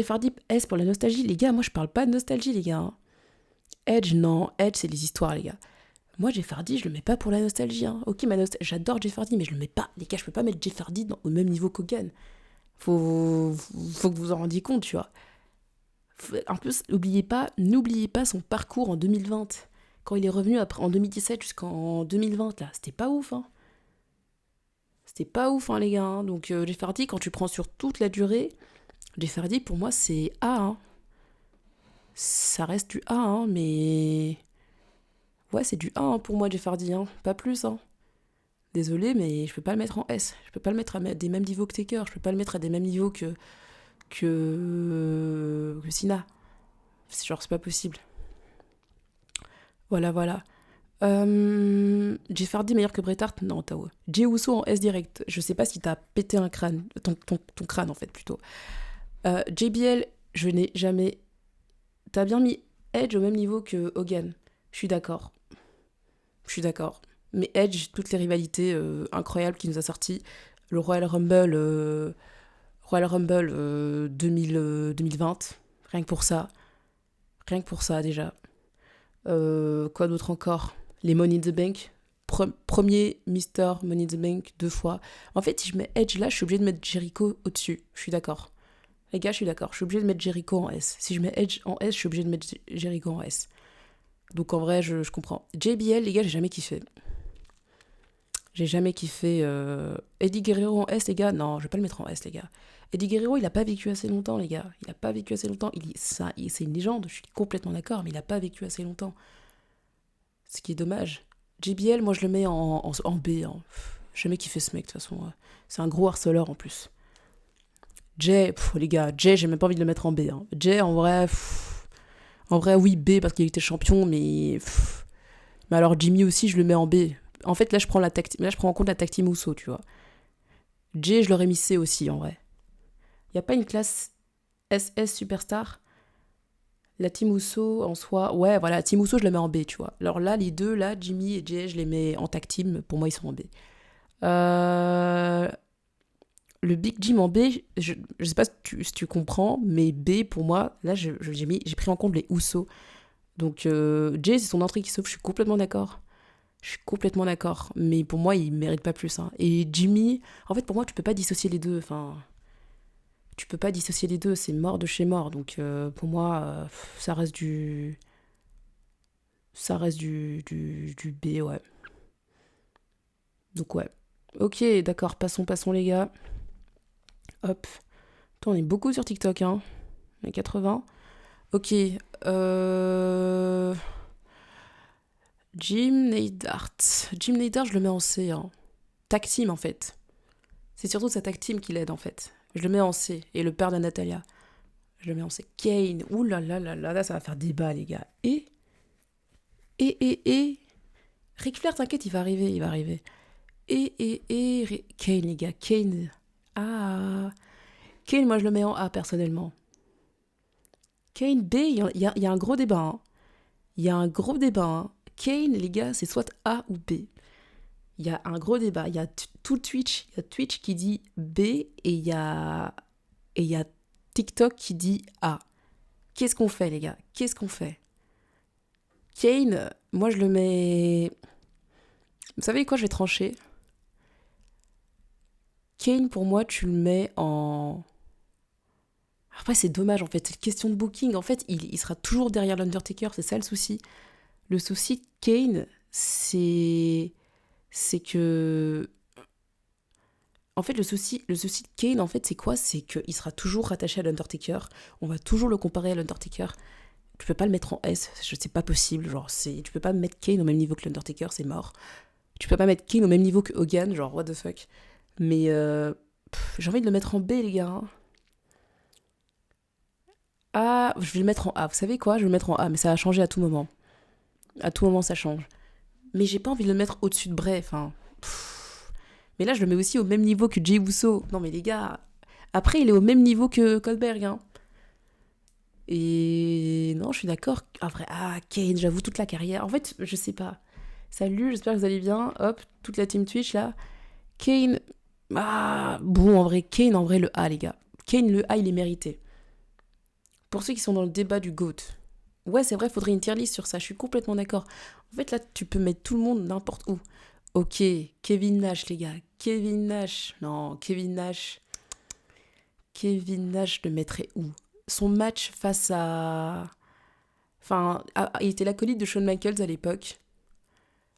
Hardy S pour la nostalgie, les gars, moi je parle pas de nostalgie, les gars, hein. Edge, non, Edge c'est les histoires, les gars. Moi, Jeff Hardy, je le mets pas pour la nostalgie, hein. Ok, j'adore Jeff Hardy, mais je le mets pas. Les gars, je peux pas mettre Jeff Hardy au même niveau qu'Hogan. Faut que vous en rendiez compte, tu vois. En plus, n'oubliez pas son parcours en 2020. Quand il est revenu après, en 2017 jusqu'en 2020, là. C'était pas ouf, hein. C'était pas ouf, hein, les gars, hein. Donc, Jeff Hardy, quand tu prends sur toute la durée, Jeff Hardy, pour moi, c'est A, hein. Ça reste du A, hein, mais... Ouais, c'est du A, hein, pour moi, Jeff Hardy, hein. Pas plus, hein. désolé, mais je peux pas le mettre en S. Je peux pas le mettre à des mêmes niveaux que Taker. Je peux pas le mettre à des mêmes niveaux que Sina. C'est genre, c'est pas possible. Voilà, voilà. Jeff Hardy meilleur que Bret Hart? Non, Tao. Jey Uso en S direct. Je sais pas si t'as pété un crâne. Ton crâne, en fait, plutôt. JBL, je n'ai jamais... T'as bien mis Edge au même niveau que Hogan. Je suis d'accord. Mais Edge, toutes les rivalités incroyables qu'il nous a sorties. Le Royal Rumble 2020. Rien que pour ça. Déjà. Quoi d'autre encore? Les Money in the Bank. Premier Mister Money in the Bank 2 fois. En fait, si je mets Edge là, je suis obligée de mettre Jericho au-dessus. Je suis d'accord. Les gars, je suis d'accord. Je suis obligée de mettre Jericho en S. Si je mets Edge en S, je suis obligée de mettre Jericho en S. Donc en vrai, je comprends. JBL, les gars, j'ai jamais kiffé. Eddie Guerrero en S, les gars. Non, je vais pas le mettre en S, les gars. Eddie Guerrero, il a pas vécu assez longtemps, les gars. C'est une légende, je suis complètement d'accord, mais il a pas vécu assez longtemps. Ce qui est dommage. JBL, moi, je le mets en B. Hein. J'ai jamais kiffé ce mec, de toute façon. C'est un gros harceleur, en plus. Jay, les gars, Jay, j'ai même pas envie de le mettre en B. Hein. Jay, en vrai, oui, B, parce qu'il était champion, mais... Mais alors, Jimmy aussi, je le mets en B. En fait, là, je prends en compte la tag team Uso, tu vois. Jay, je l'aurais mis C aussi, en vrai. Y a pas une classe SS Superstar? La team Uso, en soi... Ouais, voilà, team Uso, je le mets en B, tu vois. Alors là, les deux, là, Jimmy et Jay, je les mets en tag team. Pour moi, ils sont en B. Le Big Jim en B, je sais pas si tu comprends, mais B, pour moi, là, j'ai pris en compte les Uso. Donc, Jay, c'est son entrée qui sauve, je suis complètement d'accord. Mais pour moi, il mérite pas plus. Hein. Et Jimmy, en fait, pour moi, tu peux pas dissocier les deux. Enfin, c'est mort de chez mort. Donc, pour moi, ça reste du B, ouais. Donc, ouais. Ok, d'accord, passons, les gars. Hop. Attends, on est beaucoup sur TikTok, hein. On est 80. Ok. Jim Neidhart. Je le mets en C. Hein. Tag team, en fait. C'est surtout sa tag team qui l'aide, en fait. Je le mets en C. Et le père de Natalia. Je le mets en C. Kane. Ouh là là là là. Là, ça va faire débat, les gars. Et. Ric Flair, t'inquiète, il va arriver. Kane, les gars. Kane. Ah. Kane, moi, je le mets en A, personnellement. Kane, B, il y a un gros débat. Hein. Kane, les gars, c'est soit A ou B. Il y a un gros débat. Il y a tout Twitch. Il y a Twitch qui dit B et il y a TikTok qui dit A. Qu'est-ce qu'on fait, les gars? Kane, moi, je le mets... Vous savez quoi, je vais trancher. Kane, pour moi, tu le mets en... Après, c'est dommage, en fait. C'est une question de booking. En fait, il sera toujours derrière l'Undertaker. C'est ça, le souci. Le souci de Kane, c'est que... En fait, le souci de Kane, en fait, c'est quoi? C'est qu'il sera toujours rattaché à l'Undertaker. On va toujours le comparer à l'Undertaker. Tu peux pas le mettre en S, c'est pas possible. Genre, tu peux pas mettre Kane au même niveau que l'Undertaker, c'est mort. Tu peux pas mettre Kane au même niveau que Hogan, genre, what the fuck. Mais j'ai envie de le mettre en B, les gars. Hein. Ah, je vais le mettre en A. Vous savez quoi? Je vais le mettre en A, mais ça va changer à tout moment. À tout moment, ça change. Mais j'ai pas envie de le mettre au-dessus de Bray, enfin... Mais là, je le mets aussi au même niveau que Jey Uso. Non, mais les gars... Après, il est au même niveau que Goldberg, hein. Et... Non, je suis d'accord. Kane, j'avoue, toute la carrière. En fait, je sais pas. Salut, j'espère que vous allez bien. Hop, toute la team Twitch, là. Kane... bon, en vrai, Kane, le A, les gars. Kane, le A, il est mérité. Pour ceux qui sont dans le débat du GOAT... Ouais, c'est vrai, faudrait une tier list sur ça, je suis complètement d'accord. En fait, là, tu peux mettre tout le monde n'importe où. Ok, Kevin Nash, les gars. Kevin Nash, je le mettrais où? Son match face à... Enfin, il était l'acolyte de Shawn Michaels à l'époque.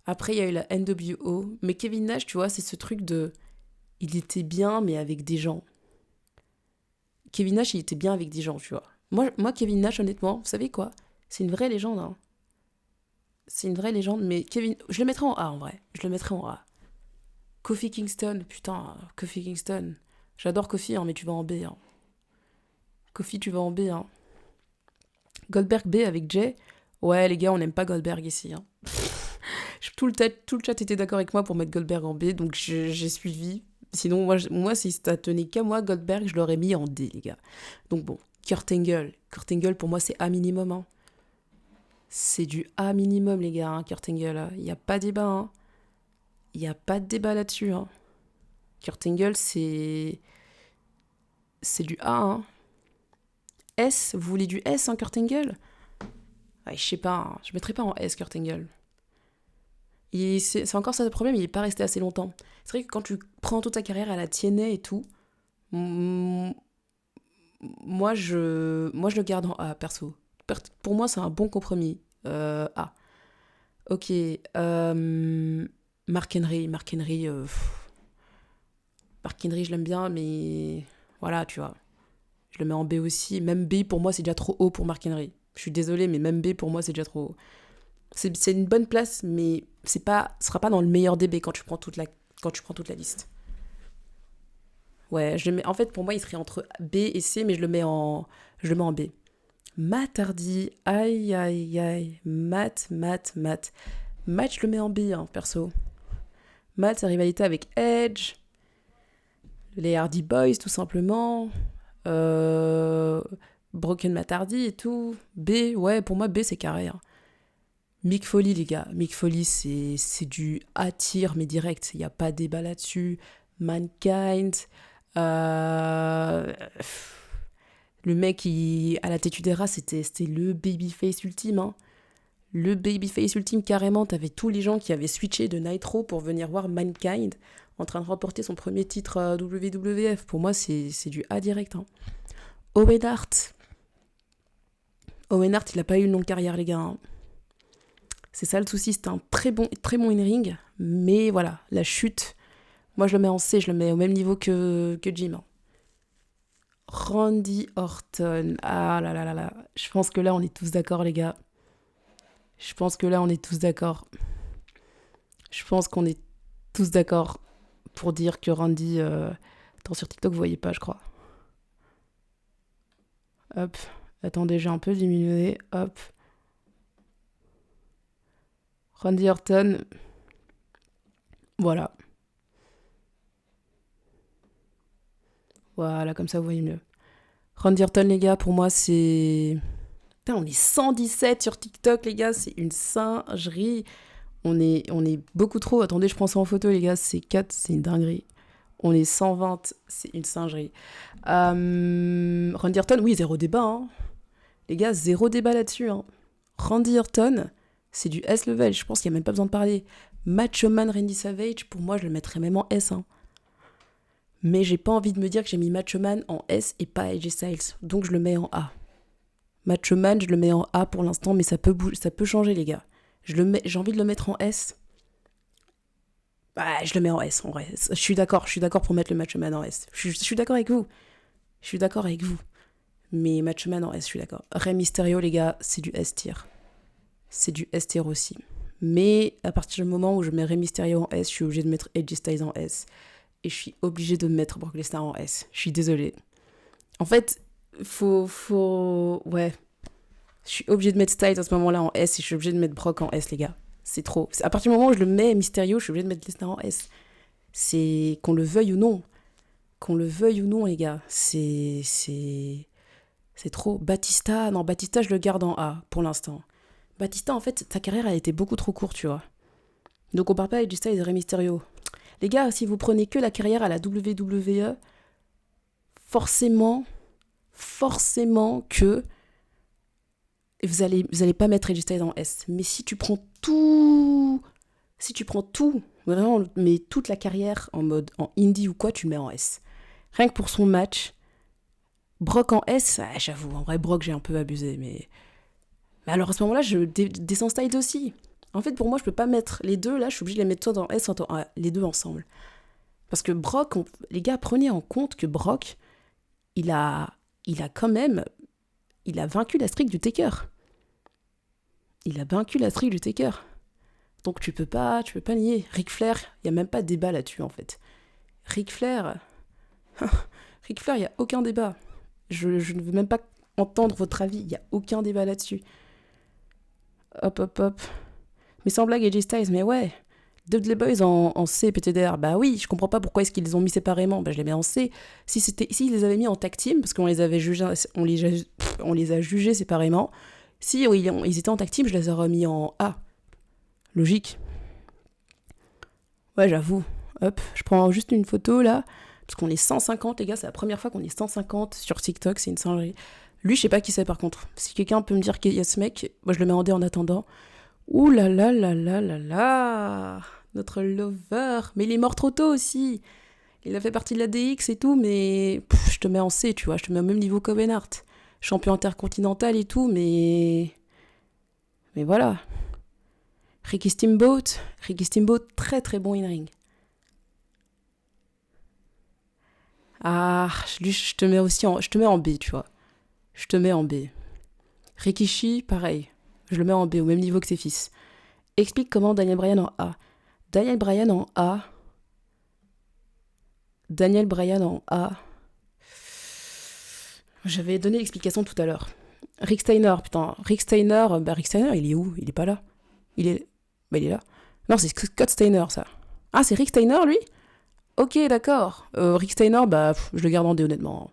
Après, il y a eu la NWO. Mais Kevin Nash, tu vois, c'est ce truc de... Il était bien, mais avec des gens. Kevin Nash, il était bien avec des gens, tu vois. Moi Kevin Nash, honnêtement, vous savez quoi? C'est une vraie légende, hein. C'est une vraie légende, mais Kevin... Je le mettrais en A, en vrai. Je le mettrais en A. Kofi Kingston, putain, Kofi Kingston. J'adore Kofi, hein, mais tu vas en B. Hein. Kofi, tu vas en B. Hein. Goldberg B avec Jay. Ouais, les gars, on n'aime pas Goldberg ici. Hein. Tout le chat était d'accord avec moi pour mettre Goldberg en B, donc j'ai suivi. Sinon, moi, si ça tenait qu'à moi, Goldberg, je l'aurais mis en D, les gars. Donc bon, Kurt Angle. Kurt Angle, pour moi, c'est A minimum. Hein. C'est du A minimum, les gars, hein, Kurt Angle. Il n'y a pas de débat. Hein. Il n'y a pas de débat là-dessus. Hein. Kurt Angle, c'est du A. Hein. S, vous voulez du S, hein, Kurt Angle? Ouais, je sais pas, hein. Je mettrais pas en S, Kurt Angle. C'est encore ça le problème, il n'est pas resté assez longtemps. C'est vrai que quand tu prends toute ta carrière à la tiennais et tout, moi je le garde en A, perso. Pour moi, c'est un bon compromis. A. Ok. Mark Henry. Mark Henry, je l'aime bien, mais voilà, tu vois. Je le mets en B aussi. Même B, pour moi, c'est déjà trop haut pour Mark Henry. Je suis désolée, mais même B, pour moi, c'est déjà trop haut. C'est une bonne place, mais ce sera pas dans le meilleur DB quand tu prends toute la liste. Ouais, en fait, pour moi, il serait entre B et C, mais je le mets en B. Matt Hardy, aïe, aïe, aïe. Matt. Matt, je le mets en B, hein, perso. Matt, sa rivalité avec Edge. Les Hardy Boys, tout simplement. Broken Matt Hardy et tout. B, ouais, pour moi, B, c'est carré. Hein. Mick Foley, les gars. Mick Foley, c'est du A-tier, mais direct. Il n'y a pas de débat là-dessus. Mankind. Le mec, à la têtu des rats, c'était le babyface ultime. Hein. Le babyface ultime, carrément. T'avais tous les gens qui avaient switché de Nitro pour venir voir Mankind en train de remporter son premier titre WWF. Pour moi, c'est du A direct. Hein. Owen Hart. Owen Hart, il n'a pas eu une longue carrière, les gars. Hein. C'est ça le souci, c'était un très bon in-ring, mais voilà, la chute, moi je le mets en C, je le mets au même niveau que Jim. Hein. Randy Orton, ah là là là là, je pense que là on est tous d'accord les gars. Je pense qu'on est tous d'accord pour dire que Randy... Attends, sur TikTok vous voyez pas je crois. Hop, attendez, j'ai un peu diminué, hop. Randy Orton, voilà. Voilà, comme ça vous voyez mieux. Randy Orton, les gars, pour moi, c'est... Putain, on est 117 sur TikTok, les gars, c'est une singerie. On est beaucoup trop. Attendez, je prends ça en photo, les gars, c'est 4, c'est une dinguerie. On est 120, c'est une singerie. Randy Orton, oui, zéro débat. Hein. Les gars, zéro débat là-dessus. Hein. Randy Orton, c'est du S-level, je pense qu'il n'y a même pas besoin de parler. Macho Man Randy Savage, pour moi, je le mettrais même en S. Hein. Mais j'ai pas envie de me dire que j'ai mis Macho Man en S et pas AJ Styles. Donc je le mets en A. Macho Man, je le mets en A pour l'instant, mais ça peut changer, les gars. J'ai envie de le mettre en S. Bah, je le mets en S, en vrai. Je suis d'accord pour mettre le Macho Man en S. Je suis d'accord avec vous. Mais Macho Man en S, je suis d'accord. Rey Mysterio, les gars, c'est du S tier. C'est du S tier aussi. Mais à partir du moment où je mets Rey Mysterio en S, je suis obligée de mettre AJ Styles en S. Et je suis obligée de mettre Brock Lesnar en S. Je suis désolée. En fait, ouais. Je suis obligée de mettre Styles à ce moment-là en S et je suis obligée de mettre Brock en S, les gars. C'est trop. À partir du moment où je le mets Mysterio, je suis obligée de mettre Lesnar en S. C'est qu'on le veuille ou non. Les gars. C'est trop. Batista, je le garde en A pour l'instant. Batista, en fait, sa carrière a été beaucoup trop courte, tu vois. Donc on parle pas avec Styles et Rey Mysterio. Les gars, si vous prenez que la carrière à la WWE, forcément que vous allez pas mettre AJ Styles en S. Mais si tu prends tout, vraiment, mais toute la carrière en indie ou quoi, tu le mets en S. Rien que pour son match, Brock en S, j'avoue, en vrai, Brock, j'ai un peu abusé, mais alors à ce moment-là, je descends Styles aussi. En fait, pour moi, je peux pas mettre les deux, là, je suis obligée de les mettre soit en S, soit en A, les deux ensemble. Parce que Brock, les gars, prenez en compte que Brock, il a vaincu la streak du Taker. Donc tu peux pas nier. Ric Flair, il n'y a même pas de débat là-dessus, en fait. Ric Flair, Ric Flair, il n'y a aucun débat. Je ne veux même pas entendre votre avis, il n'y a aucun débat là-dessus. Hop, hop, hop. Mais sans blague, AJ Styles, mais ouais. Dudley Boys en C, PTDR, bah oui, je comprends pas pourquoi est-ce qu'ils les ont mis séparément, bah je les mets en C. S'ils les avaient mis en tag team, parce qu'on les avait jugés, on les a jugés séparément, si oui, ils étaient en tag team, je les aurais mis en A. Logique. Ouais, j'avoue. Hop, je prends juste une photo là, parce qu'on est 150, les gars, c'est la première fois qu'on est 150 sur TikTok, c'est une singerie. Lui, je sais pas qui c'est par contre. Si quelqu'un peut me dire qu'il y a ce mec, moi je le mets en D en attendant. Ouh là là là là là là, notre lover. Mais il est mort trop tôt aussi. Il a fait partie de la DX et tout, mais je te mets en C, tu vois, je te mets au même niveau qu'Owen Hart. Champion intercontinental et tout, mais voilà. Ricky Steamboat, très très bon in-ring. Ah, lui, je te mets en B, tu vois. Je te mets en B. Rikishi, pareil. Je le mets en B, au même niveau que ses fils. Explique comment Daniel Bryan en A. Daniel Bryan en A. Daniel Bryan en A. J'avais donné l'explication tout à l'heure. Rick Steiner, putain. Rick Steiner, il est où? Il est pas là. Il est là. Non, c'est Scott Steiner, ça. Ah, c'est Rick Steiner, lui? Ok, d'accord. Rick Steiner, je le garde en D, honnêtement.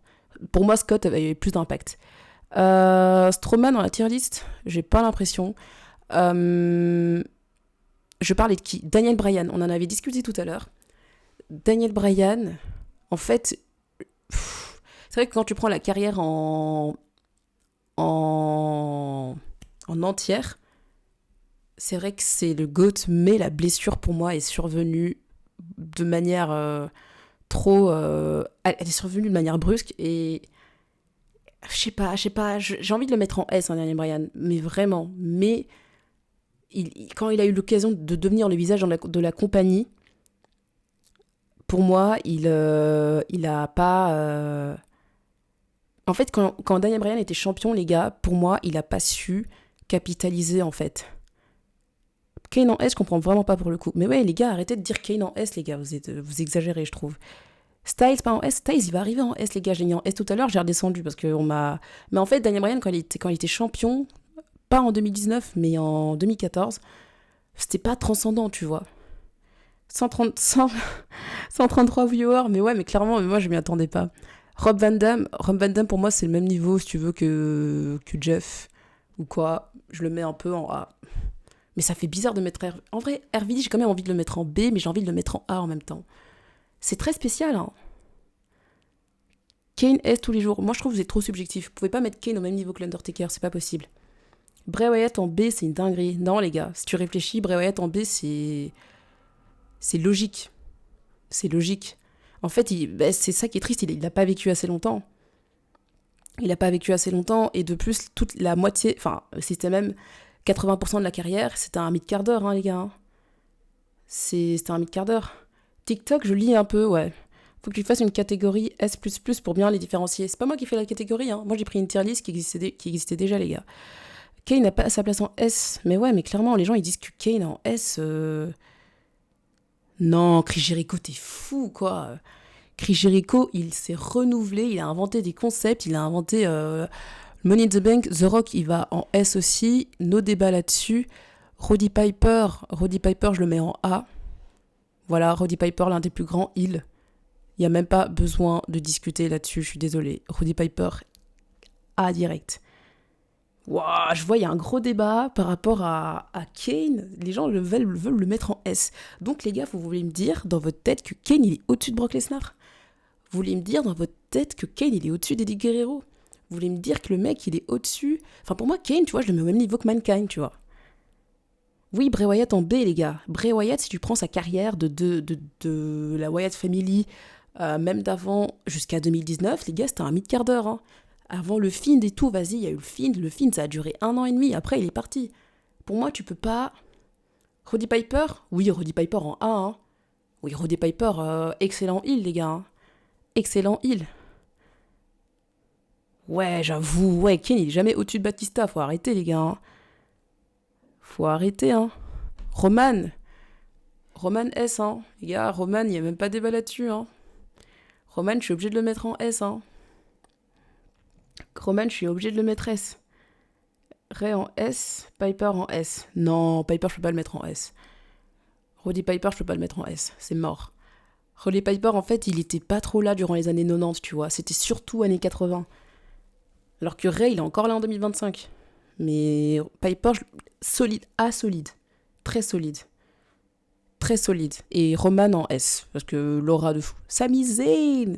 Pour moi, Scott avait plus d'impact. Strowman dans la tier list, j'ai pas l'impression. Je parlais de qui? Daniel Bryan, on en avait discuté tout à l'heure. Daniel Bryan, en fait, c'est vrai que quand tu prends la carrière en entière, c'est vrai que c'est le GOAT, mais la blessure pour moi est survenue de manière elle est survenue de manière brusque et je sais pas, j'ai envie de le mettre en S, Daniel Bryan, mais vraiment. Mais quand il a eu l'occasion de devenir le visage de la compagnie, pour moi, il a pas. En fait, quand Daniel Bryan était champion, les gars, pour moi, il a pas su capitaliser, en fait. Kane en S, je comprends vraiment pas pour le coup. Mais ouais, les gars, arrêtez de dire Kane en S, les gars, vous exagérez, je trouve. Styles, pas en S. Styles, il va arriver en S, les gars. J'ai mis en S tout à l'heure, j'ai redescendu parce qu'on m'a. Mais en fait, Daniel Bryan, quand il était champion, pas en 2019, mais en 2014, c'était pas transcendant, tu vois. 133 viewers, mais ouais, mais clairement, moi, je m'y attendais pas. Rob Van Dam, pour moi, c'est le même niveau, si tu veux, que Jeff ou quoi. Je le mets un peu en A. Mais ça fait bizarre de mettre En vrai, RVD, j'ai quand même envie de le mettre en B, mais j'ai envie de le mettre en A en même temps. C'est très spécial, hein. Kane S tous les jours. Moi, je trouve que vous êtes trop subjectif. Vous pouvez pas mettre Kane au même niveau que l'Undertaker, c'est pas possible. Bray Wyatt en B, c'est une dinguerie. Non, les gars, si tu réfléchis, Bray Wyatt en B, c'est logique. C'est logique. En fait, c'est ça qui est triste, il n'a pas vécu assez longtemps. Il n'a pas vécu assez longtemps, et de plus, toute la moitié, enfin, c'était même 80% de la carrière, c'était un mid-quart d'heure, hein, les gars. C'était un mid-quart d'heure. TikTok, je lis un peu, ouais. Faut que tu fasses une catégorie S++ pour bien les différencier. C'est pas moi qui fais la catégorie, hein. Moi, j'ai pris une tier list qui existait déjà, les gars. Kane n'a pas sa place en S. Mais ouais, mais clairement, les gens, ils disent que Kane en S... Non, Chris Jericho, t'es fou, quoi. Chris Jericho, il s'est renouvelé, il a inventé des concepts, il a inventé Money in the Bank. The Rock, il va en S aussi. Nos débats là-dessus. Roddy Piper, je le mets en A. Voilà, Roddy Piper, l'un des plus grands heels. Il n'y a même pas besoin de discuter là-dessus, je suis désolée. Roddy Piper, A direct. Waouh, je vois, il y a un gros débat par rapport à Kane. Les gens veulent le mettre en S. Donc, les gars, vous voulez me dire dans votre tête que Kane, il est au-dessus de Brock Lesnar? Vous voulez me dire dans votre tête que Kane, il est au-dessus d'Eddie Guerrero? Vous voulez me dire que le mec, il est au-dessus... Enfin, pour moi, Kane, tu vois, je le mets au même niveau que Mankind, tu vois. Oui, Bray Wyatt en B, les gars. Bray Wyatt, si tu prends sa carrière de la Wyatt Family, même d'avant jusqu'à 2019, les gars, c'était un mid-quart d'heure, hein. Avant le Fiend et tout, vas-y, il y a eu le Fiend, ça a duré 1 an et demi, après il est parti. Pour moi, tu peux pas... Roddy Piper? Oui, Roddy Piper en A, hein. Oui, Roddy Piper, excellent heal, les gars, hein. Excellent heal. Ouais, j'avoue, Kane, il est jamais au-dessus de Batista, faut arrêter, les gars, hein. Faut arrêter, hein. Roman. Roman S, hein. Les gars, Roman, il n'y a même pas débat là-dessus, hein. Roman, je suis obligé de le mettre en S, hein. Roman, je suis obligé de le mettre S. Ray en S, Piper en S. Non, Piper, je peux pas le mettre en S. Roddy Piper, je peux pas le mettre en S. C'est mort. Roddy Piper, en fait, il était pas trop là durant les années 90, tu vois. C'était surtout années 80. Alors que Ray, il est encore là en 2025. Mais Piper, solide. A, solide. Très solide. Très solide. Et Roman en S, parce que l'aura de fou. Sami Zayn,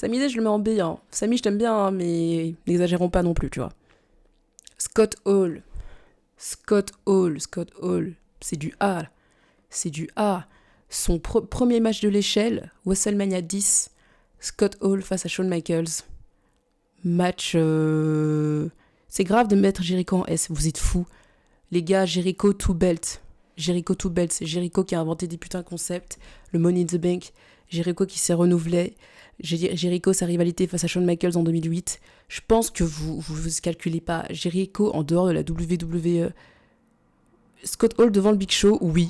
je le mets en B. Hein. Sami, je t'aime bien, hein, mais n'exagérons pas non plus, tu vois. Scott Hall, c'est du A. C'est du A. Son premier match de l'échelle, WrestleMania 10, Scott Hall face à Shawn Michaels. Match... C'est grave de mettre Jericho en S, vous êtes fous. Les gars, Jericho two belt. C'est Jericho qui a inventé des putains de concepts. Le Money in the Bank, Jericho qui s'est renouvelé. Jericho, sa rivalité face à Shawn Michaels en 2008. Je pense que vous calculez pas. Jericho en dehors de la WWE. Scott Hall devant le Big Show, oui.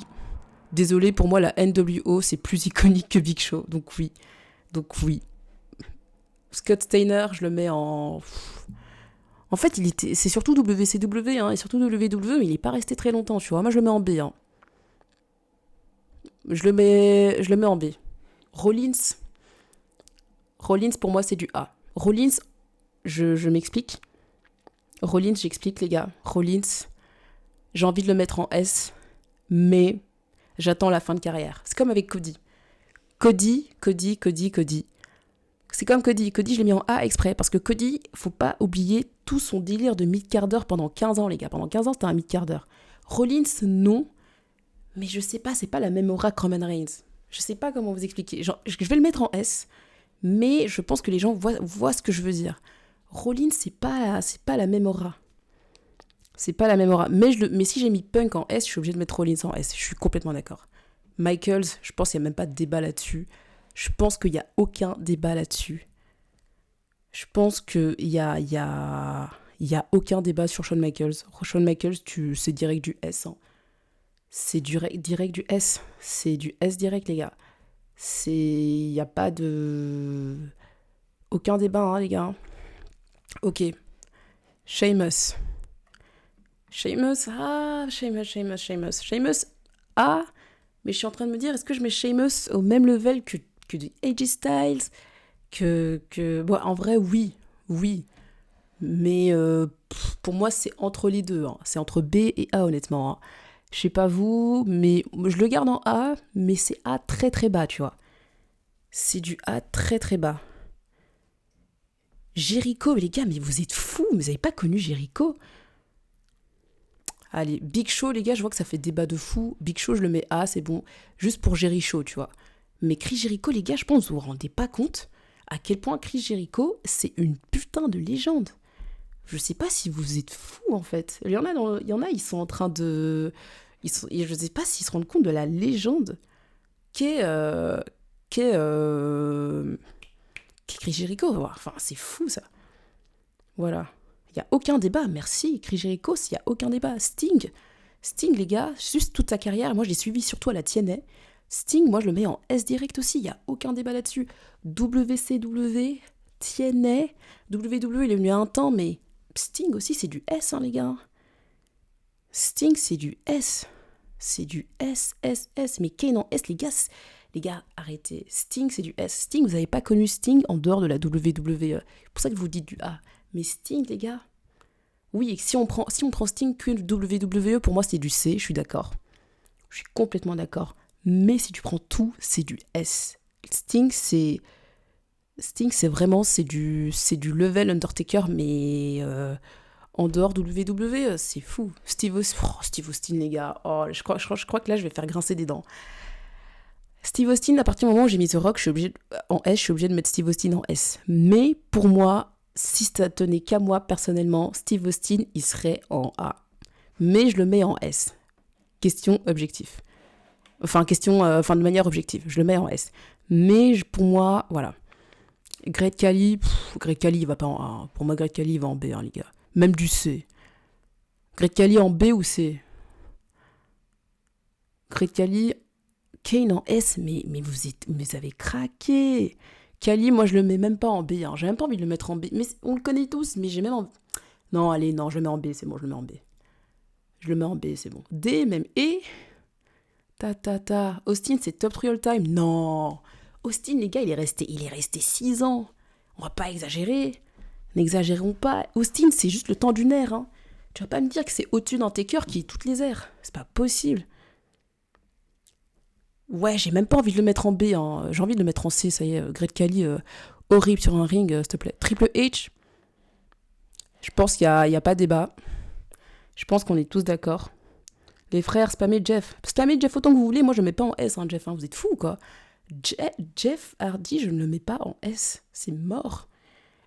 Désolé, pour moi, la NWO, c'est plus iconique que Big Show. Donc oui. Scott Steiner, je le mets en... En fait, c'est surtout WCW, hein, et surtout WWE, mais il n'est pas resté très longtemps, tu vois. Moi, je le mets en B. Hein. Je le mets en B. Rollins, pour moi, c'est du A. Rollins, je m'explique. Rollins, j'explique, les gars. Rollins, j'ai envie de le mettre en S, mais j'attends la fin de carrière. C'est comme avec Cody. Cody. C'est comme Cody. Cody, je l'ai mis en A exprès, parce que Cody, faut pas oublier tout son délire de mid-carder pendant 15 ans, les gars. Pendant 15 ans, c'était un mid-carder. Rollins, non. Mais je sais pas, c'est pas la même aura que Roman Reigns. Je sais pas comment vous expliquer. Genre, je vais le mettre en S, mais je pense que les gens voient ce que je veux dire. Rollins, c'est pas la même aura. C'est pas la même aura. Mais si j'ai mis Punk en S, je suis obligée de mettre Rollins en S. Je suis complètement d'accord. Michaels, je pense qu'il n'y a même pas de débat là-dessus. Je pense qu'il n'y a aucun débat là-dessus. Je pense qu'il y a aucun débat sur Shawn Michaels. Shawn Michaels, c'est direct du S. Hein. C'est direct du S. C'est du S direct, les gars. Il n'y a pas de... Aucun débat, hein, les gars. Ok. Sheamus. Sheamus, ah, mais je suis en train de me dire, est-ce que je mets Sheamus au même level que du AJ Styles, bon, en vrai, oui, mais pour moi, c'est entre les deux, hein. C'est entre B et A, honnêtement, hein. Je sais pas vous, mais je le garde en A, mais c'est A très très bas, tu vois. C'est du A très très bas. Jericho, les gars, mais vous êtes fous, vous avez pas connu Jericho? Allez, Big Show, les gars, je vois que ça fait débat de fou. Big Show, je le mets A, c'est bon. Juste pour Jericho, tu vois. Mais Chris Jericho, les gars, je pense que vous vous rendez pas compte à quel point Chris Jericho, c'est une putain de légende. Je sais pas si vous êtes fous, en fait. Il y en a, ils sont en train de... je sais pas s'ils se rendent compte de la légende qu'est Chris Jericho. Enfin, c'est fou, ça. Voilà. Il n'y a aucun débat, merci. Chris Jericho, il n'y a aucun débat. Sting, les gars, juste toute sa carrière, moi je l'ai suivi surtout à la TNA. Sting, moi je le mets en S direct aussi, il n'y a aucun débat là-dessus. WCW, TNA, WWE, il est venu à un temps, mais Sting aussi, c'est du S, hein, les gars. Sting, c'est du S. C'est du S. Mais Kane en S, les gars, arrêtez. Sting, c'est du S. Sting, vous n'avez pas connu Sting en dehors de la WWE. C'est pour ça que vous dites du A. Mais Sting, les gars, oui, si on prend Sting que WWE, pour moi, c'est du C, je suis d'accord. Je suis complètement d'accord. Mais si tu prends tout, c'est du S. Sting, c'est vraiment, c'est du level Undertaker, mais en dehors WWE, c'est fou. Steve Austin, les gars. Oh, je crois que là, je vais faire grincer des dents. Steve Austin, à partir du moment où j'ai mis The Rock, je suis obligée de mettre Steve Austin en S. Mais pour moi, si ça tenait qu'à moi, personnellement, Steve Austin, il serait en A. Mais je le mets en S. Question objective. Enfin, de manière objective. Je le mets en S. Mais pour moi, voilà. Great Khali, il va pas en A. Pour moi, Great Khali, il va en B, hein, les gars. Même du C. Great Khali en B ou C? Great Kali, Kane en S, mais vous avez craqué. Kali, moi je le mets même pas en B, hein. J'ai même pas envie de le mettre en B. Mais on le connaît tous, mais j'ai même envie. Non, allez, non, je le mets en B, c'est bon, je le mets en B. Je le mets en B, c'est bon. D, même E. Austin, c'est top 3 all time. Non. Austin, les gars, il est resté 6 ans. On va pas exagérer. N'exagérons pas. Austin, c'est juste le temps d'une ère, hein. Tu vas pas me dire que c'est au-dessus d'un taker qui est toutes les ères. C'est pas possible. Ouais, j'ai même pas envie de le mettre en B, hein. J'ai envie de le mettre en C, ça y est. Great Khali, horrible sur un ring, s'il te plaît. Triple H, je pense qu'il y a pas débat. Je pense qu'on est tous d'accord. Les frères, spammez Jeff. Spammez Jeff autant que vous voulez, moi je le mets pas en S, hein, Jeff, hein. Vous êtes fous, quoi. Jeff Hardy, je ne le mets pas en S. C'est mort.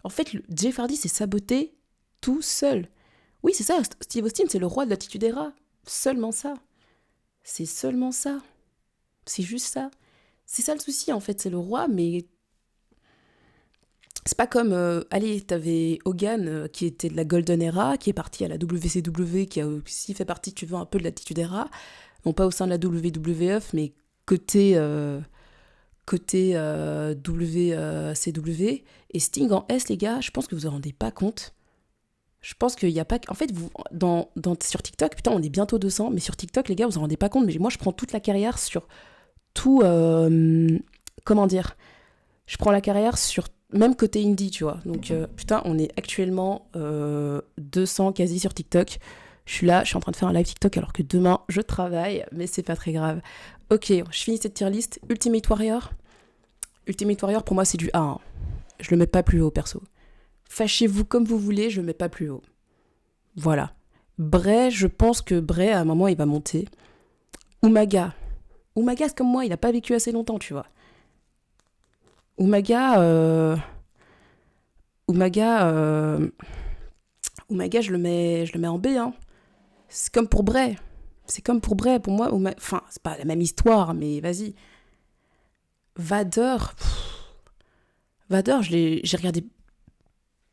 En fait, Jeff Hardy s'est saboté tout seul. Oui, c'est ça, Steve Austin, c'est le roi de l'attitude era. Seulement ça. C'est seulement ça. C'est juste ça. C'est ça le souci, en fait, c'est le roi, mais c'est pas comme, allez, t'avais Hogan qui était de la Golden Era, qui est parti à la WCW, qui a aussi fait partie, tu veux, un peu de l'attitude era, non pas au sein de la WWF, mais côté WCW. Et Sting en S, les gars, je pense que vous vous en rendez pas compte. Je pense qu'il n'y a pas... En fait, vous, sur TikTok, putain, on est bientôt 200, mais sur TikTok, les gars, vous vous en rendez pas compte, mais moi, je prends toute la carrière sur tout... comment dire, je prends la carrière sur même côté indie, tu vois. Donc, putain, on est actuellement 200 quasi sur TikTok. Je suis là, je suis en train de faire un live TikTok alors que demain, je travaille, mais c'est pas très grave. Ok, je finis cette tier list. Ultimate Warrior. Ultimate Warrior, pour moi, c'est du A, hein. Je le mets pas plus haut, perso. Fâchez-vous comme vous voulez, je le mets pas plus haut. Voilà. Bray, je pense que Bray, à un moment, il va monter. Umaga, c'est comme moi, il a pas vécu assez longtemps, tu vois. Umaga, Umaga, Umaga, je le mets en B, hein. C'est comme pour Bray. Pour moi. Enfin, c'est pas la même histoire, mais vas-y. Vader, Vader, j'ai regardé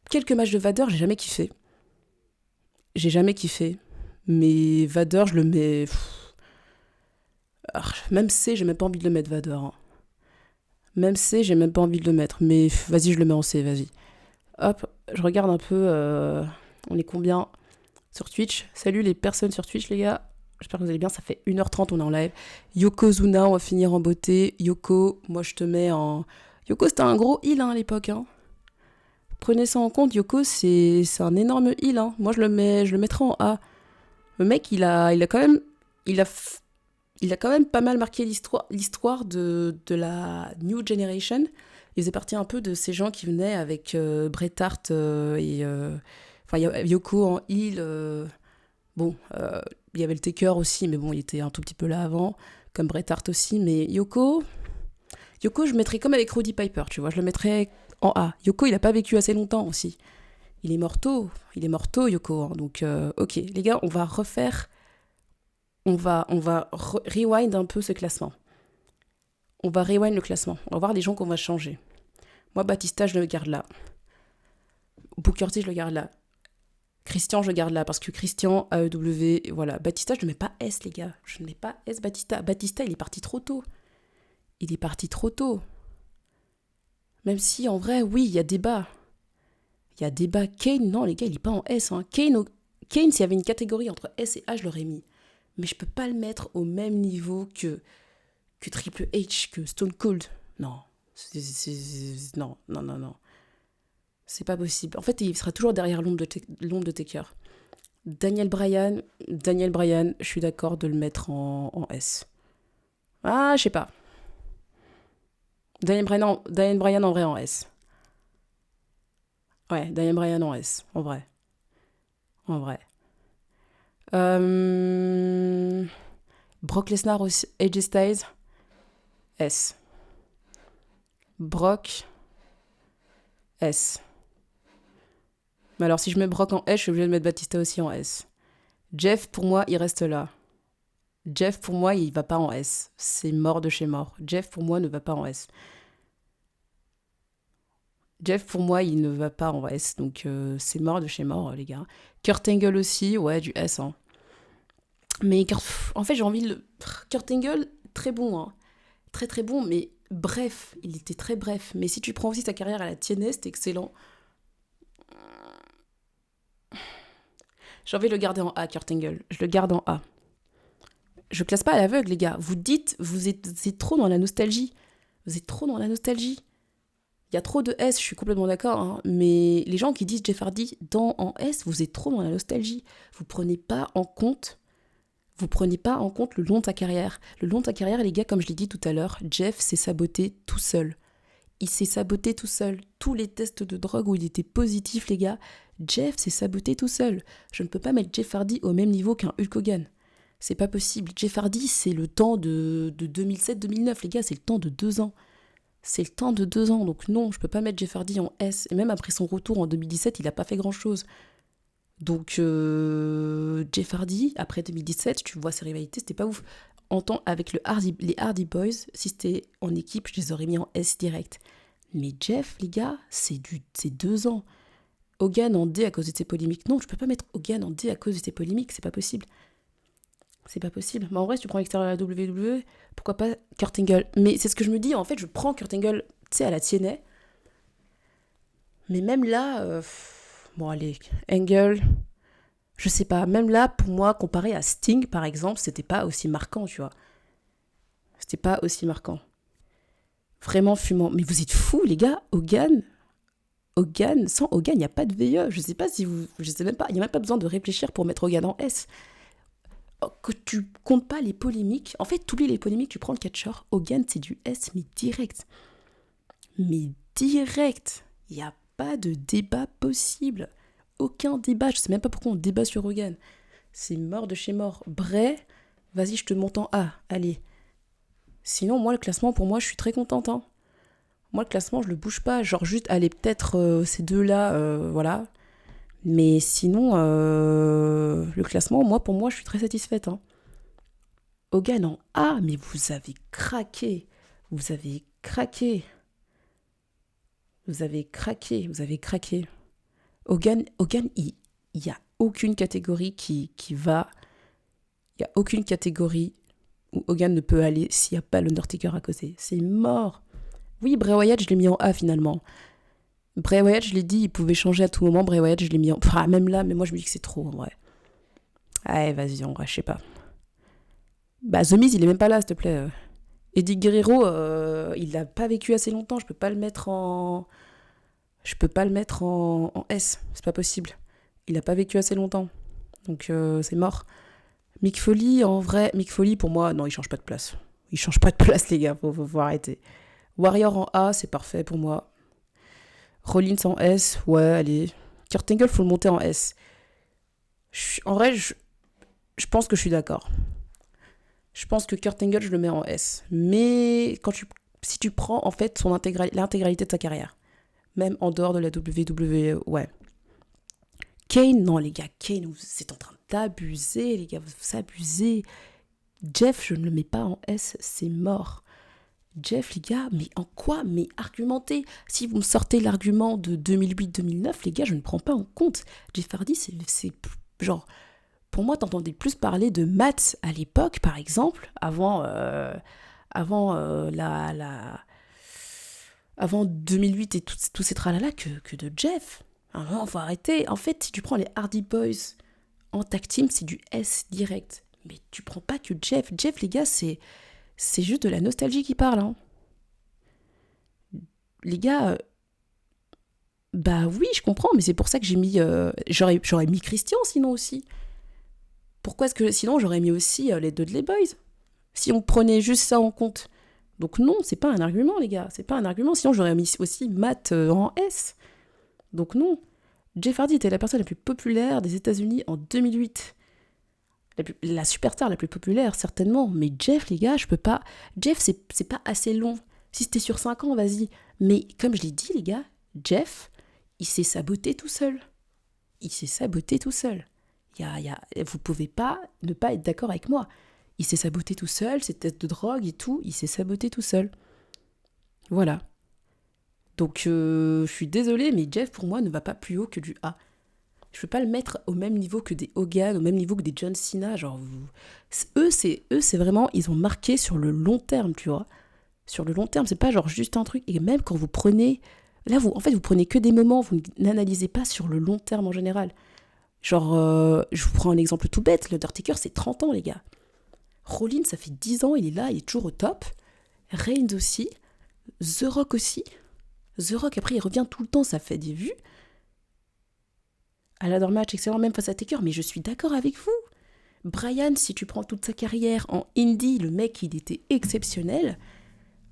quelques matchs de Vader, j'ai jamais kiffé. Mais Vader, je le mets. Même C, j'ai même pas envie de le mettre, Vader, hein. Même C, j'ai même pas envie de le mettre. Mais vas-y, je le mets en C, vas-y. Hop, je regarde un peu. On est combien sur Twitch? Salut les personnes sur Twitch, les gars. J'espère que vous allez bien. Ça fait 1h30, on est en live. Yokozuna, on va finir en beauté. Yoko, moi je te mets en. Yoko, c'était un gros heal, hein, à l'époque, hein. Prenez ça en compte. Yoko, c'est un énorme heal, hein. Moi, je le mettrai en A. Le mec, il a quand même. Il a quand même pas mal marqué l'histoire de la New Generation. Il faisait partie un peu de ces gens qui venaient avec Bret Hart et... Enfin, il y a Yoko en heel. Bon, il y avait le Taker aussi, mais bon, il était un tout petit peu là avant, comme Bret Hart aussi. Mais Yoko, je mettrais comme avec Roddy Piper, tu vois. Je le mettrais en A. Yoko, il a pas vécu assez longtemps aussi. Il est morto, Yoko, hein. Donc, ok, les gars, on va refaire... rewind un peu ce classement. On va rewind le classement. On va voir les gens qu'on va changer. Moi, Batista, je le garde là. Booker T, je le garde là. Christian, je le garde là. Parce que Christian, AEW, voilà. Batista, je ne mets pas S, les gars. Je ne mets pas S, Batista. Batista, il est parti trop tôt. Même si, en vrai, oui, il y a débat. Kane, non, les gars, il est pas en S, hein. Kane, s'il y avait une catégorie entre S et A, je l'aurais mis. Mais je peux pas le mettre au même niveau que Triple H, que Stone Cold. Non. Non. C'est pas possible. En fait, il sera toujours derrière l'ombre de Taker. Daniel Bryan, je suis d'accord de le mettre en S. Ah, je sais pas. Daniel Bryan en vrai en S. Ouais, Daniel Bryan en S, en vrai. Brock Lesnar aussi, AJ Styles, S. Brock, S. Mais alors, si je mets Brock en S, je suis obligée de mettre Batista aussi en S. Jeff, pour moi, il reste là. Jeff, pour moi, il va pas en S. C'est mort de chez mort. Jeff, pour moi, ne va pas en S. Jeff, pour moi, il ne va pas en S. Donc, c'est mort de chez mort, les gars. Kurt Angle aussi, ouais, du S, hein. Mais en fait, j'ai envie de le... Kurt Angle, très bon, hein. Très très bon, mais bref, il était très bref. Mais si tu prends aussi sa carrière à la tienne, c'est excellent. J'ai envie de le garder en A, Kurt Angle. Je le garde en A. Je classe pas à l'aveugle, les gars. Vous dites, vous êtes trop dans la nostalgie. Vous êtes trop dans la nostalgie. Il y a trop de S, je suis complètement d'accord, hein, mais les gens qui disent Jeff Hardy en S, vous êtes trop dans la nostalgie. Vous prenez pas en compte le long de sa carrière. Le long de sa carrière, les gars, comme je l'ai dit tout à l'heure, Jeff s'est saboté tout seul. Il s'est saboté tout seul. Tous les tests de drogue où il était positif, les gars, Jeff s'est saboté tout seul. Je ne peux pas mettre Jeff Hardy au même niveau qu'un Hulk Hogan. C'est pas possible. Jeff Hardy, c'est le temps de 2007-2009, les gars, c'est le temps de 2 ans. C'est le temps de 2 ans, donc non, je peux pas mettre Jeff Hardy en S. Et même après son retour en 2017, il a pas fait grand-chose. Donc, Jeff Hardy, après 2017, tu vois ses rivalités, c'était pas ouf. Avec les Hardy Boys, si c'était en équipe, je les aurais mis en S direct. Mais Jeff, les gars, c'est 2 ans. Hogan en D à cause de ses polémiques. Non, je peux pas mettre Hogan en D à cause de ses polémiques, c'est pas possible. C'est pas possible. Mais en vrai, si tu prends l'extérieur de la WWE, pourquoi pas Kurt Angle? Mais c'est ce que je me dis, en fait, je prends Kurt Angle, tu sais, à la tienne. Mais même là, bon allez, Angle, je sais pas, même là, pour moi, comparé à Sting, par exemple, c'était pas aussi marquant, tu vois. C'était pas aussi marquant. Vraiment fumant. Mais vous êtes fous, les gars. Hogan, sans Hogan, il n'y a pas de VE. Je sais pas si vous... Je sais même pas, il n'y a même pas besoin de réfléchir pour mettre Hogan en S. Que tu comptes pas les polémiques. En fait, tu oublies les polémiques, tu prends le catcheur. Hogan, c'est du S, mais direct. Mais direct. Il n'y a pas de débat possible. Aucun débat. Je sais même pas pourquoi on débat sur Hogan. C'est mort de chez mort. Bray, vas-y, je te monte en A. Allez. Sinon, moi, le classement, pour moi, je suis très contente. Hein. Moi, le classement, je le bouge pas. Genre, juste, allez, peut-être ces deux-là, voilà. Mais sinon, le classement, moi, pour moi, je suis très satisfaite. Hein. Hogan en A, mais vous avez craqué. Vous avez craqué. Vous avez craqué. Vous avez craqué. Hogan, il n'y a aucune catégorie qui va... Il n'y a aucune catégorie où Hogan ne peut aller s'il n'y a pas l'Undertaker à côté. C'est mort. Oui, Bray Wyatt, je l'ai mis en A finalement. Bray Wyatt, je l'ai dit, il pouvait changer à tout moment. Bray Wyatt, je l'ai mis en... Enfin, même là, mais moi, je me dis que c'est trop, en vrai. Allez, vas-y, en vrai, je sais pas. Bah, The Miz, il est même pas là, s'il te plaît. Eddie Guerrero, il n'a pas vécu assez longtemps. Je peux pas le mettre en... en S. C'est pas possible. Il n'a pas vécu assez longtemps. Donc, c'est mort. Mick Foley, en vrai, Mick Foley, pour moi, non, il change pas de place. Il change pas de place, les gars, faut arrêter. Warrior en A, c'est parfait pour moi. Rollins en S, ouais, allez. Kurt Angle, faut le monter en S. En vrai, je pense que je suis d'accord. Je pense que Kurt Angle, je le mets en S. Mais si tu prends, en fait, l'intégralité de sa carrière, même en dehors de la WWE, ouais. Kane, non, les gars, Kane, vous êtes en train d'abuser, les gars, vous abusez. Jeff, je ne le mets pas en S, c'est mort. Jeff, les gars, mais en quoi? Mais argumentez. Si vous me sortez l'argument de 2008-2009, les gars, je ne prends pas en compte. Jeff Hardy, c'est genre... Pour moi, t'entendais plus parler de Matt à l'époque, par exemple, avant 2008 et tous ces tralala que de Jeff. Alors, faut arrêter. En fait, si tu prends les Hardy Boys en tag team, c'est du S direct. Mais tu prends pas que Jeff. Jeff, les gars, c'est juste de la nostalgie qui parle. Hein. Les gars, bah oui, je comprends, mais c'est pour ça que j'ai mis... j'aurais mis Christian, sinon aussi. Pourquoi est-ce que... Sinon, j'aurais mis aussi les Dudley Boys. Si on prenait juste ça en compte. Donc non, c'est pas un argument, les gars. C'est pas un argument. Sinon, j'aurais mis aussi Matt en S. Donc non. Jeff Hardy était la personne la plus populaire des États-Unis en 2008. La superstar la plus populaire, certainement. Mais Jeff, les gars, je peux pas... Jeff, c'est pas assez long. Si c'était sur 5 ans, vas-y. Mais comme je l'ai dit, les gars, Jeff, il s'est saboté tout seul. Il s'est saboté tout seul. Vous pouvez pas ne pas être d'accord avec moi. Il s'est saboté tout seul, ses tests de drogue et tout, il s'est saboté tout seul. Voilà. Donc, je suis désolée, mais Jeff, pour moi, ne va pas plus haut que du A. Je peux pas le mettre au même niveau que des Hogan, au même niveau que des John Cena. Genre, eux, c'est vraiment, ils ont marqué sur le long terme, tu vois. Sur le long terme, c'est pas genre juste un truc. Et même quand vous prenez, là, vous prenez que des moments, vous n'analysez pas sur le long terme en général. Genre, je vous prends un exemple tout bête, l'Undertaker, c'est 30 ans, les gars. Rollins, ça fait 10 ans, il est là, il est toujours au top. Reigns aussi. The Rock aussi. The Rock, après, il revient tout le temps, ça fait des vues. À la match, excellent, même face à Taker, mais je suis d'accord avec vous. Bryan, si tu prends toute sa carrière en indie, le mec, il était exceptionnel.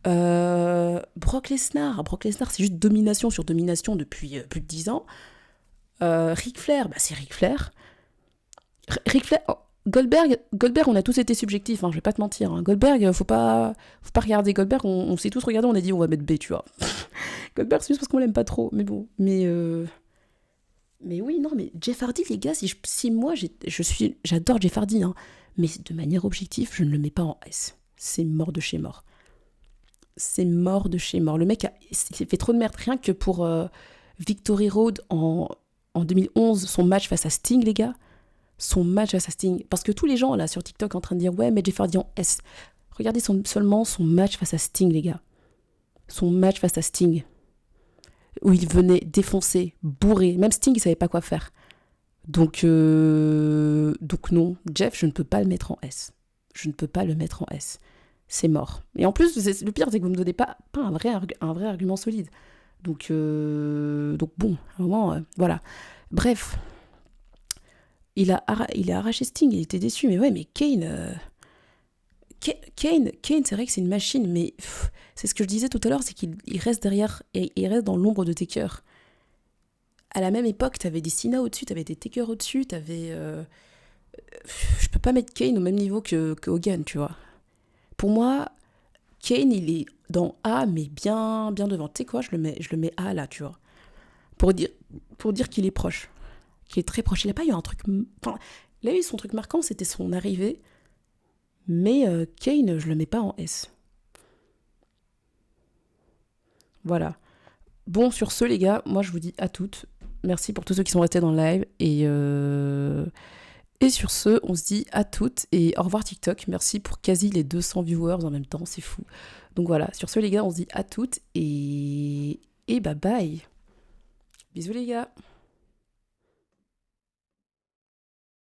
Brock Lesnar, c'est juste domination sur domination depuis plus de 10 ans. Ric Flair, c'est Ric Flair. Ric Flair, oh, Goldberg, on a tous été subjectifs, je vais pas te mentir. Goldberg, faut pas regarder Goldberg, on s'est tous regardé, on a dit on va mettre B, tu vois. Goldberg, c'est juste parce qu'on l'aime pas trop, mais bon. Mais oui, non, mais Jeff Hardy, les gars, si moi, j'adore Jeff Hardy, mais de manière objective, je ne le mets pas en S. C'est mort de chez mort. C'est mort de chez mort. Le mec, il s'est fait trop de merde. Rien que pour Victory Road en 2011, son match face à Sting, les gars. Son match face à Sting. Parce que tous les gens, là, sur TikTok, en train de dire, ouais, mais Jeff Hardy en S. Regardez seulement son match face à Sting, les gars. Son match face à Sting. Où il venait défoncer, bourrer. Même Sting, il savait pas quoi faire. Donc non, Jeff, je ne peux pas le mettre en S. Je ne peux pas le mettre en S. C'est mort. Et en plus, le pire, c'est que vous ne me donnez pas un vrai argument solide. Donc bon, vraiment, voilà. Bref, il a arraché Sting, il était déçu. Mais ouais, mais Kane, c'est vrai que c'est une machine, mais c'est ce que je disais tout à l'heure, c'est qu'il reste derrière, et il reste dans l'ombre de Taker. À la même époque, t'avais des Cena au-dessus, t'avais des Taker au-dessus, t'avais... je peux pas mettre Kane au même niveau que Hogan, tu vois. Pour moi, Kane, il est dans A, mais bien devant. Tu sais quoi, je le mets A là, tu vois. Pour dire qu'il est proche. Qu'il est très proche. Il a pas eu un truc... Enfin, il a eu son truc marquant, c'était son arrivée. Mais Kane, je le mets pas en S. Voilà. Bon, sur ce, les gars, moi, je vous dis à toutes. Merci pour tous ceux qui sont restés dans le live. Et sur ce, on se dit à toutes et au revoir TikTok. Merci pour quasi les 200 viewers en même temps, c'est fou. Donc voilà, sur ce les gars, on se dit à toutes et bye bye. Bisous les gars.